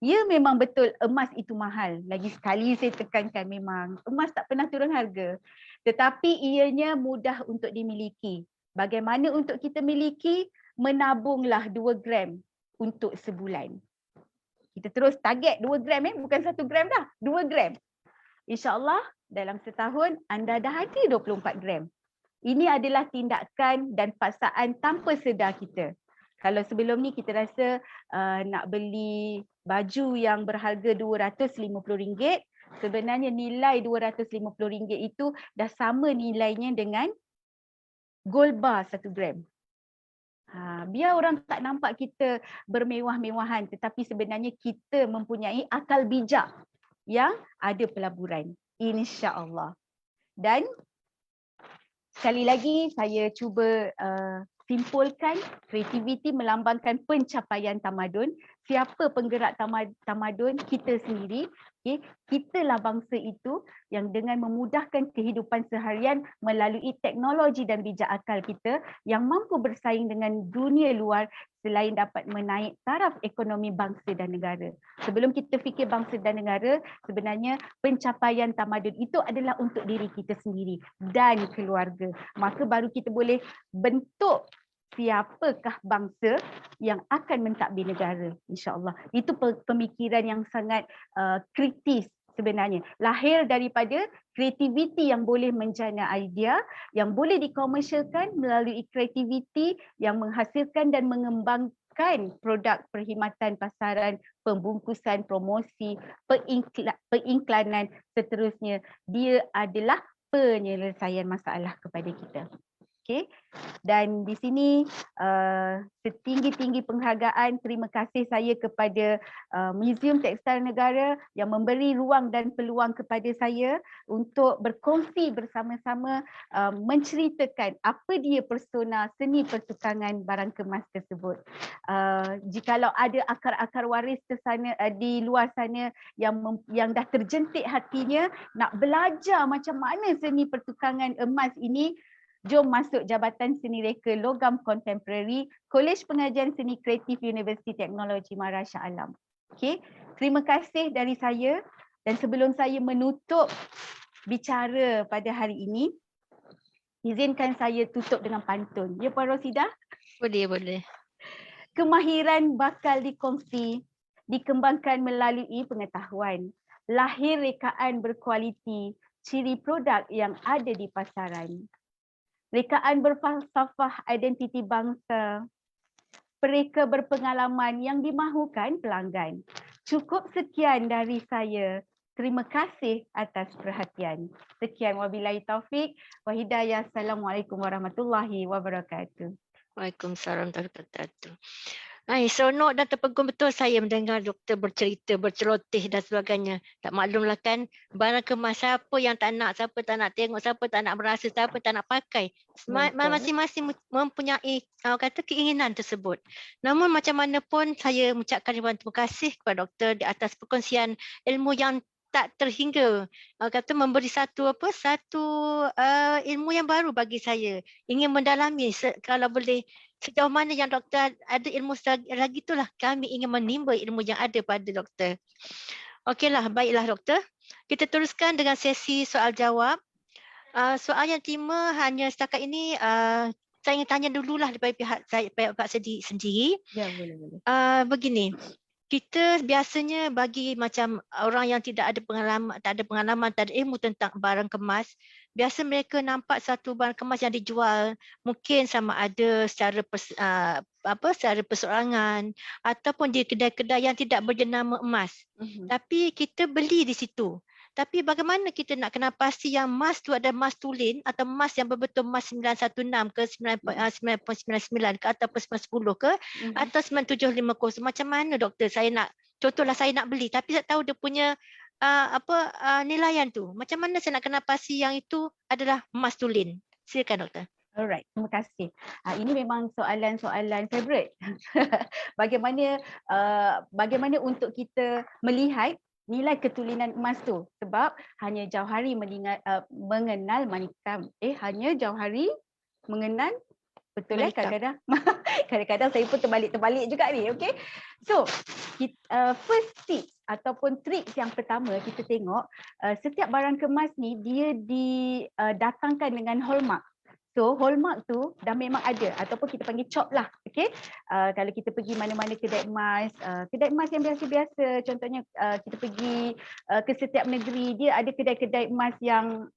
Ya, memang betul emas itu mahal. Lagi sekali saya tekankan, memang emas tak pernah turun harga. Tetapi ianya mudah untuk dimiliki. Bagaimana untuk kita miliki? Menabunglah 2 gram untuk sebulan. Kita terus target 2 gram, bukan 1 gram dah, 2 gram. InsyaAllah dalam setahun anda dah ada 24 gram. Ini adalah tindakan dan paksaan tanpa sedar kita. Kalau sebelum ni kita rasa nak beli baju yang berharga RM250, sebenarnya nilai RM250 itu dah sama nilainya dengan gold bar 1 gram. Biar orang tak nampak kita bermewah-mewahan, tetapi sebenarnya kita mempunyai akal bijak yang ada pelaburan, insya-Allah. Dan sekali lagi saya cuba simpulkan, kreativiti melambangkan pencapaian tamadun. Siapa penggerak tamadun? Kita sendiri. Okay. Kitalah bangsa itu yang dengan memudahkan kehidupan seharian melalui teknologi dan bijak akal kita yang mampu bersaing dengan dunia luar selain dapat menaik taraf ekonomi bangsa dan negara. Sebelum kita fikir bangsa dan negara, sebenarnya pencapaian tamadun itu adalah untuk diri kita sendiri dan keluarga. Maka baru kita boleh bentuk siapakah bangsa yang akan mentadbir negara, insya-Allah. Itu pemikiran yang sangat kritis sebenarnya. Lahir daripada kreativiti yang boleh menjana idea, yang boleh dikomersialkan melalui kreativiti yang menghasilkan dan mengembangkan produk perkhidmatan pasaran, pembungkusan, promosi, perinklanan, seterusnya. Dia adalah penyelesaian masalah kepada kita. Okay. Dan di sini setinggi-tinggi penghargaan, terima kasih saya kepada Museum Tekstil Negara yang memberi ruang dan peluang kepada saya untuk berkongsi bersama-sama menceritakan apa dia persona seni pertukangan barang kemas tersebut. Jikalau ada akar-akar waris di luar sana yang dah terjentik hatinya nak belajar macam mana seni pertukangan emas ini, jom masuk Jabatan Seni Reka Logam Kontemporari, Kolej Pengajian Seni Kreatif Universiti Teknologi Mara Shah Alam. Okay. Terima kasih dari saya, dan sebelum saya menutup bicara pada hari ini, izinkan saya tutup dengan pantun. Ya, Puan Rosidah? Boleh. Kemahiran bakal dikongsi, dikembangkan melalui pengetahuan. Lahir rekaan berkualiti, ciri produk yang ada di pasaran. Rekaan berfalsafah identiti bangsa, pereka berpengalaman yang dimahukan pelanggan. Cukup sekian dari saya. Terima kasih atas perhatian. Sekian, wabillahi taufik wa hidayah. Assalamualaikum warahmatullahi wabarakatuh. Waalaikumsalam warahmatullahi wabarakatuh. Seronok dan terpegun betul saya mendengar doktor bercerita, berceloteh dan sebagainya. Tak maklumlah kan, barang kemas siapa yang tak nak, siapa tak nak tengok, siapa tak nak merasa, siapa tak nak pakai. Masing-masing mempunyai keinginan tersebut. Namun macam mana pun saya mengucapkan ribuan terima kasih kepada doktor di atas perkongsian ilmu yang tak terhingga, memberi satu ilmu yang baru bagi saya. Ingin mendalami kalau boleh sejauh mana yang doktor ada ilmu lagi, itulah kami ingin menimba ilmu yang ada pada doktor. Okeylah, baiklah doktor. Kita teruskan dengan sesi soal jawab. Soal yang terima hanya setakat ini saya ingin tanya dululah daripada pihak saya, pihak sendiri. Ya, boleh. Begini. Kita biasanya bagi macam orang yang tak ada pengalaman, tak ada ilmu tentang barang kemas, biasa mereka nampak satu barang kemas yang dijual mungkin sama ada secara perseorangan ataupun di kedai-kedai yang tidak berjenama emas. Tapi kita beli di situ. Tapi bagaimana kita nak kenal pasti yang emas tu ada emas tulin atau emas yang betul-betul emas 916 ke 9.99 ke ataupun 910 ke atau 9750. Macam mana doktor? Contohlah saya nak beli tapi tak tahu dia punya nilaian tu. Macam mana saya nak kenal pasti yang itu adalah emas tulin? Silakan doktor. Alright, terima kasih. Ini memang soalan-soalan favorite. Bagaimana untuk kita melihat nilai ketulinan emas tu, sebab hanya Jauhari mengenal manikam. Hanya Jauhari mengenal Betul Mantap. kadang-kadang. Kadang-kadang saya pun terbalik-terbalik juga ni, okey. So, first tips ataupun trik yang pertama kita tengok, setiap barang kemas ni dia didatangkan dengan hallmark. So, hallmark tu dah memang ada ataupun kita panggil chop lah, okey. Kalau kita pergi mana-mana kedai emas yang biasa-biasa, contohnya kita pergi ke setiap negeri, dia ada kedai-kedai emas yang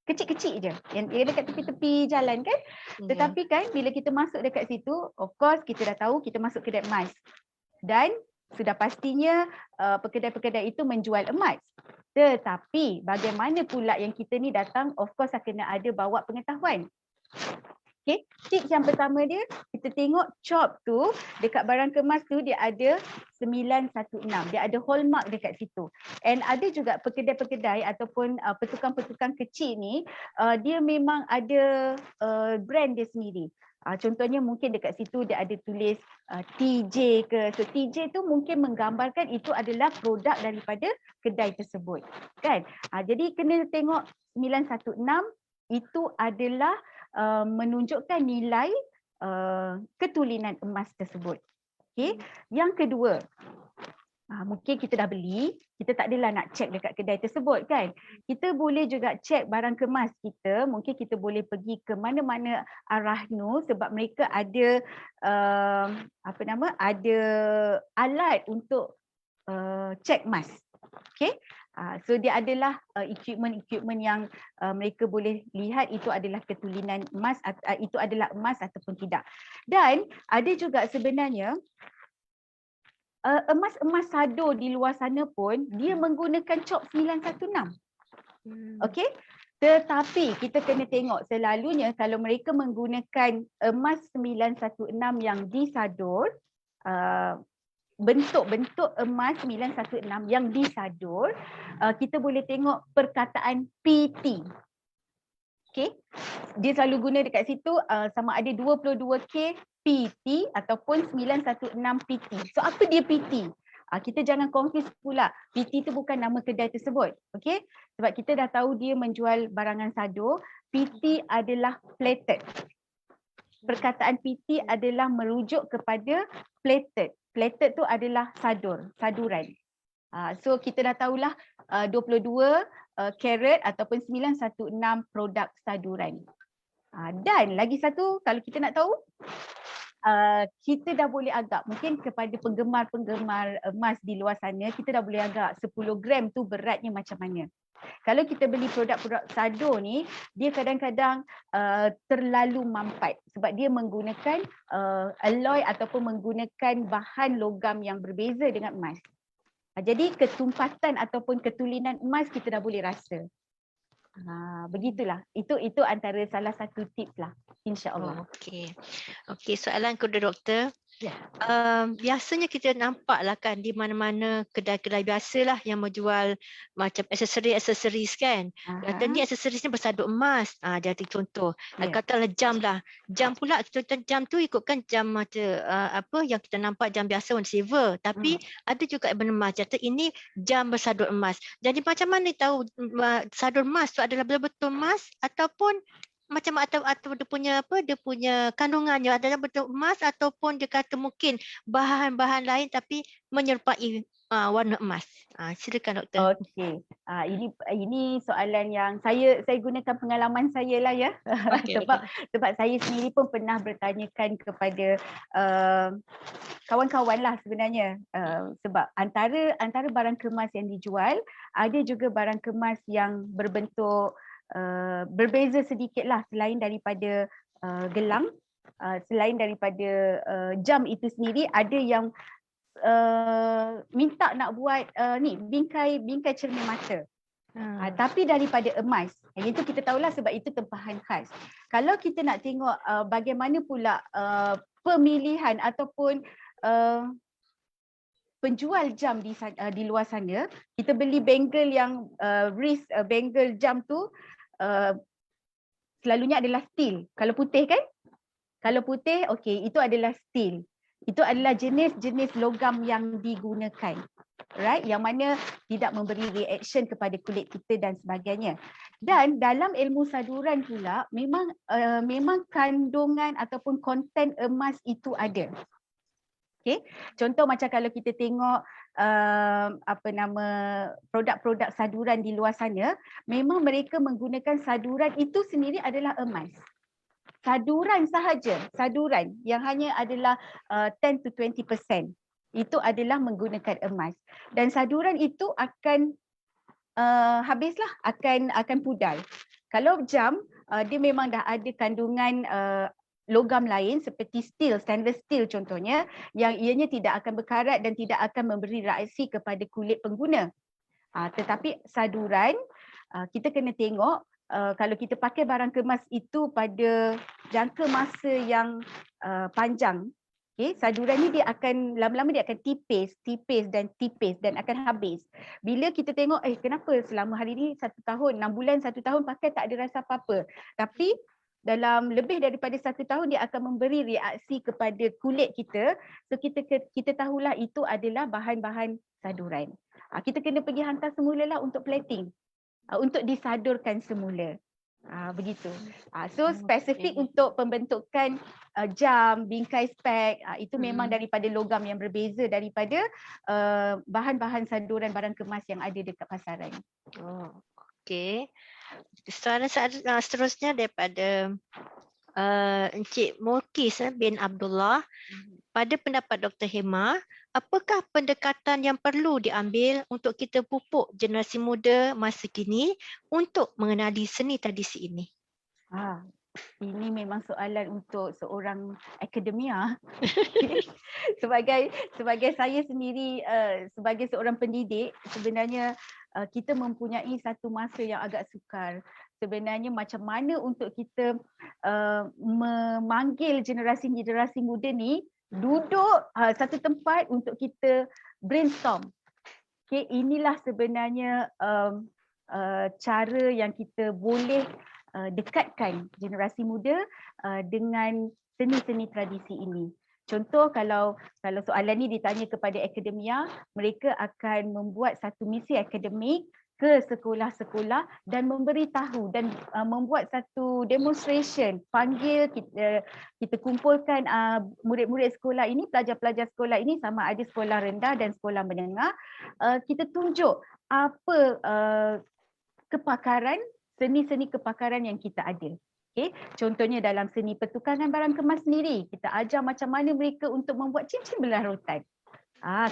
kecil-kecil je, yang dia dekat tepi-tepi jalan kan. Tetapi kan bila kita masuk dekat situ, of course kita dah tahu kita masuk kedai emas. Dan sudah pastinya pekedai-pekedai itu menjual emas. Tetapi bagaimana pula yang kita ni datang, of course kena ada bawa pengetahuan. Okay, tips yang pertama dia, kita tengok chop tu dekat barang kemas tu dia ada 916. Dia ada hallmark dekat situ. And ada juga pekedai-pekedai ataupun petukang-petukang kecil ni, dia memang ada brand dia sendiri. Contohnya mungkin dekat situ dia ada tulis TJ ke. So TJ tu mungkin menggambarkan itu adalah produk daripada kedai tersebut. Kan? Jadi kena tengok 916 itu adalah menunjukkan nilai ketulinan emas tersebut. Okay. Yang kedua, mungkin kita dah beli, kita tak adalah nak cek dekat kedai tersebut kan. Kita boleh juga cek barang kemas kita, mungkin kita boleh pergi ke mana-mana arah nu sebab mereka ada ada alat untuk cek emas. Okay. So dia adalah equipment yang mereka boleh lihat itu adalah ketulinan emas, itu adalah emas ataupun tidak. Dan ada juga sebenarnya emas-emas sado di luar sana pun dia menggunakan chop 916. Okey. Tetapi kita kena tengok selalunya kalau mereka menggunakan emas 916 yang disadur, bentuk-bentuk emas 916 yang disadur, kita boleh tengok perkataan PT. Okey. Dia selalu guna dekat situ sama ada 22K PT ataupun 916 PT. So apa dia PT? Kita jangan confuse pula. PT tu bukan nama kedai tersebut. Okey? Sebab kita dah tahu dia menjual barangan sadur, PT adalah plated. Perkataan PT adalah merujuk kepada plated. Plated tu adalah saduran. So kita dah tahulah 22 karat ataupun 916 produk saduran. Dan lagi satu, kalau kita nak tahu, kita dah boleh agak, mungkin kepada penggemar-penggemar emas di luar sana, kita dah boleh agak 10 gram tu beratnya macam mana. Kalau kita beli produk-produk sadur ni, dia kadang-kadang terlalu mampat sebab dia menggunakan alloy ataupun menggunakan bahan logam yang berbeza dengan emas. Jadi ketumpatan ataupun ketulinan emas kita dah boleh rasa. Begitulah. Itu antara salah satu tips lah, insya-Allah. Okey, soalan kedua doktor. Ya. Biasanya kita nampak lah kan di mana-mana kedai-kedai biasalah yang menjual macam aksesoris kan. Kata ni aksesoris ni bersadut emas. Jadi contoh. Katalah jam lah. Jam pula jam tu ikutkan jam macam apa yang kita nampak jam biasa warna silver. Tapi ada juga benda emas. Kata ini jam bersadut emas. Jadi macam mana tahu sadut emas tu adalah betul-betul emas ataupun macam atau dia punya kandungannya adalah betul emas ataupun dia kata mungkin bahan-bahan lain tapi menyerupai warna emas. Silakan doktor. Okey. Ini soalan yang saya gunakan pengalaman saya lah ya. Sebab saya sendiri pun pernah bertanyakan kepada kawan-kawan lah sebenarnya. Sebab antara barang kemas yang dijual, ada juga barang kemas yang berbentuk berbeza sedikit lah selain daripada gelang, selain daripada jam itu sendiri, ada yang minta nak buat bingkai cermin mata. Tapi daripada emas. Itu kita tahulah sebab itu tempahan khas. Kalau kita nak tengok bagaimana pula pemilihan ataupun penjual jam di luar sana, kita beli bangle yang wrist bangle jam tu selalunya adalah steel. Kalau putih kan? Kalau putih, okey, itu adalah steel. Itu adalah jenis-jenis logam yang digunakan. right, yang mana tidak memberi reaction kepada kulit kita dan sebagainya. Dan dalam ilmu saduran pula memang kandungan ataupun konten emas itu ada. Okay. Contoh macam kalau kita tengok produk-produk saduran di luar sana, memang mereka menggunakan saduran itu sendiri adalah emas. Saduran sahaja, saduran yang hanya adalah 10 to 20% itu adalah menggunakan emas. Dan saduran itu akan habislah, akan pudar. Kalau jam, dia memang dah ada kandungan logam lain seperti steel, stainless steel contohnya, yang ianya tidak akan berkarat dan tidak akan memberi reaksi kepada kulit pengguna. Tetapi saduran, kita kena tengok kalau kita pakai barang kemas itu pada jangka masa yang panjang, okay, saduran ni dia akan lama-lama dia akan tipis dan akan habis. Bila kita tengok, kenapa selama hari ni 1 tahun, 6 bulan, 1 tahun pakai tak ada rasa apa-apa. Tapi dalam lebih daripada 1 tahun dia akan memberi reaksi kepada kulit kita. So kita tahulah itu adalah bahan-bahan saduran. Kita kena pergi hantar semula lah untuk plating. Untuk disadurkan semula. Begitu. So spesifik untuk pembentukan jam, bingkai spek, itu memang daripada logam yang berbeza daripada bahan-bahan saduran barang kemas yang ada dekat pasaran. Okey. Soalan seterusnya daripada Encik Mulkis bin Abdullah. Pada pendapat Dr. Hema, apakah pendekatan yang perlu diambil untuk kita pupuk generasi muda masa kini untuk mengenali seni tradisi ini? Ini memang soalan untuk seorang akademia. Sebagai saya sendiri, sebagai seorang pendidik, sebenarnya kita mempunyai satu masa yang agak sukar. Sebenarnya macam mana untuk kita memanggil generasi muda ni duduk satu tempat untuk kita brainstorm. Okay, inilah sebenarnya cara yang kita boleh dekatkan generasi muda dengan seni-seni tradisi ini. Contoh kalau soalan ni ditanya kepada akademia, mereka akan membuat satu misi akademik ke sekolah-sekolah dan memberitahu dan membuat satu demonstration, panggil kita kumpulkan murid-murid sekolah ini, pelajar-pelajar sekolah ini, sama ada sekolah rendah dan sekolah menengah, kita tunjuk apa kepakaran, seni-seni kepakaran yang kita ada. Okay. Contohnya dalam seni pertukangan barang kemas sendiri, kita ajar macam mana mereka untuk membuat cincin belah-rotan.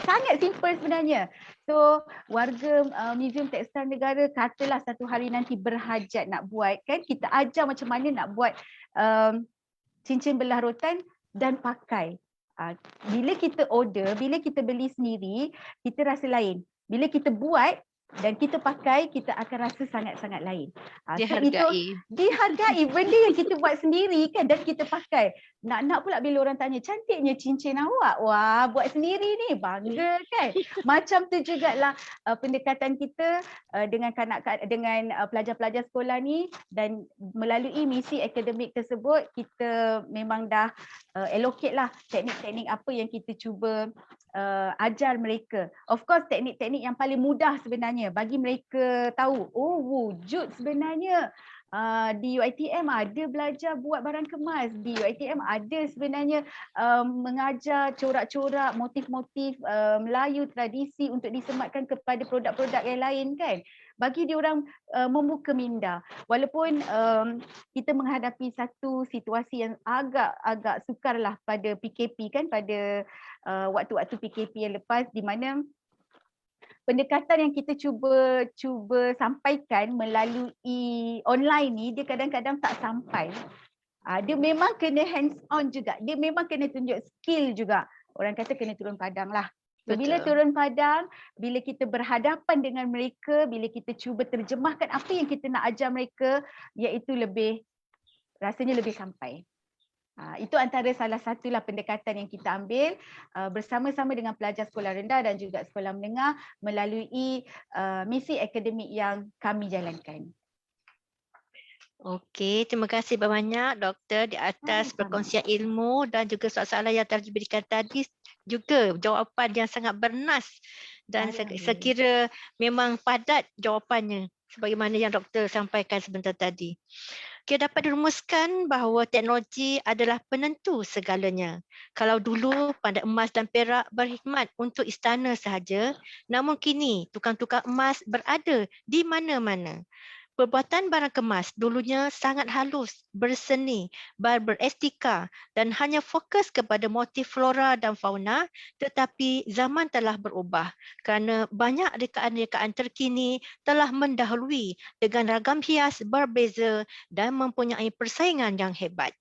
Sangat simple sebenarnya. So warga Muzium Tekstil Negara katalah satu hari nanti berhajat nak buat, kan, kita ajar macam mana nak buat cincin belah rotan dan pakai. Bila kita order, bila kita beli sendiri, kita rasa lain. Bila kita buat dan kita pakai, kita akan rasa sangat-sangat lain. Dihargai benda yang kita buat sendiri, kan, dan kita pakai. Nak pula bila orang tanya, cantiknya cincin awak. Wah, buat sendiri ni, bangga, kan. Macam tu jugalah pendekatan kita dengan pelajar-pelajar sekolah ni, dan melalui misi akademik tersebut, kita memang dah allocate lah teknik-teknik apa yang kita cuba ajar mereka. Of course teknik-teknik yang paling mudah sebenarnya bagi mereka tahu, wujud sebenarnya di UiTM ada belajar buat barang kemas, di UiTM ada sebenarnya mengajar corak-corak, motif-motif Melayu tradisi untuk disematkan kepada produk-produk yang lain, kan. Bagi diorang membuka minda. Walaupun kita menghadapi satu situasi yang agak sukarlah pada PKP, kan, pada waktu-waktu PKP yang lepas, di mana pendekatan yang kita cuba sampaikan melalui online ni, dia kadang-kadang tak sampai. Dia memang kena hands on juga. Dia memang kena tunjuk skill juga. Orang kata kena turun padang lah. So, bila turun padang, bila kita berhadapan dengan mereka, bila kita cuba terjemahkan apa yang kita nak ajar mereka, iaitu rasanya lebih sampai. Itu antara salah satulah pendekatan yang kita ambil bersama-sama dengan pelajar sekolah rendah dan juga sekolah menengah melalui misi akademik yang kami jalankan. Okey, terima kasih banyak Doktor di atas perkongsian ilmu dan juga soalan-soalan yang telah diberikan tadi, juga jawapan yang sangat bernas Dan sekira memang padat jawapannya sebagaimana yang doktor sampaikan sebentar tadi. Kita dapat dirumuskan bahawa teknologi adalah penentu segalanya. Kalau dulu pandai emas dan perak berkhidmat untuk istana sahaja, namun kini tukang-tukang emas berada di mana-mana. Perbuatan barang kemas dulunya sangat halus, berseni, berestetika dan hanya fokus kepada motif flora dan fauna, tetapi zaman telah berubah kerana banyak rekaan-rekaan terkini telah mendahului dengan ragam hias berbeza dan mempunyai persaingan yang hebat.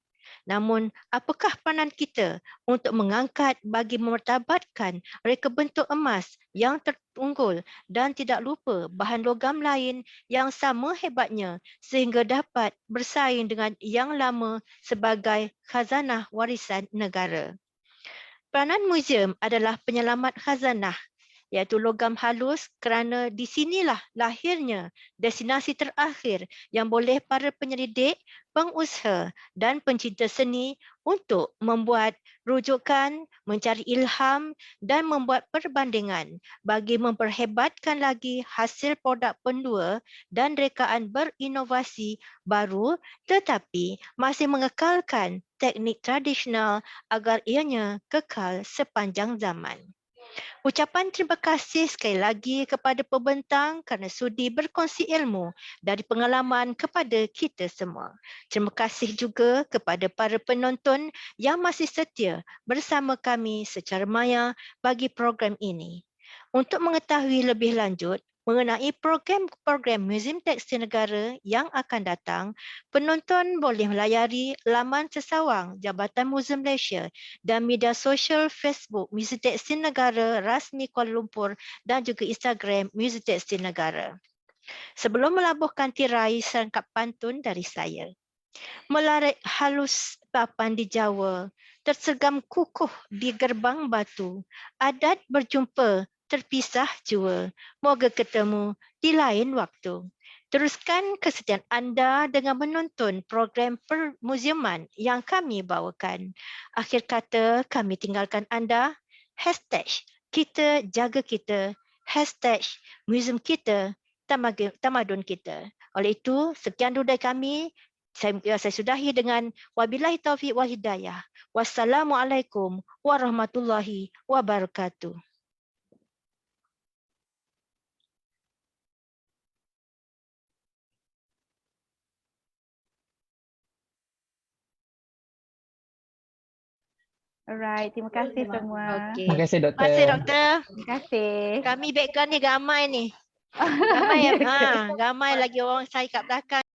Namun, apakah peranan kita untuk mengangkat bagi memartabatkan reka bentuk emas yang terunggul dan tidak lupa bahan logam lain yang sama hebatnya sehingga dapat bersaing dengan yang lama sebagai khazanah warisan negara? Peranan muzium adalah penyelamat khazanah, iaitu logam halus, kerana di sinilah lahirnya destinasi terakhir yang boleh para penyelidik, pengusaha dan pencinta seni untuk membuat rujukan, mencari ilham dan membuat perbandingan bagi memperhebatkan lagi hasil produk pendua dan rekaan berinovasi baru tetapi masih mengekalkan teknik tradisional agar ianya kekal sepanjang zaman. Ucapan terima kasih sekali lagi kepada pembentang kerana sudi berkongsi ilmu dari pengalaman kepada kita semua. Terima kasih juga kepada para penonton yang masih setia bersama kami secara maya bagi program ini. Untuk mengetahui lebih lanjut mengenai program-program Muzium Tekstil Negara yang akan datang, penonton boleh melayari laman sesawang Jabatan Muzium Malaysia dan media sosial Facebook Muzium Tekstil Negara rasmi Kuala Lumpur dan juga Instagram Muzium Tekstil Negara. Sebelum melabuhkan tirai serangkap pantun dari saya. Melarik halus papan di Jawa, tersegam kukuh di gerbang batu, adat berjumpa, terpisah jua, moga ketemu di lain waktu. Teruskan kesetiaan anda dengan menonton program permuziuman yang kami bawakan. Akhir kata, kami tinggalkan anda. #kita jaga kita. #muzium kita, tamadun kita. Oleh itu, sekian dulu dari kami. Saya sudahi dengan wabillahi taufiq wal hidayah. Wassalamualaikum warahmatullahi wabarakatuh. Alright, terima kasih semua. Okey. Terima kasih doktor. Terima kasih doktor. Terima kasih. Kami background ni ramai ni. Ramai Ya ke? ramai lagi orang saya kat belakang.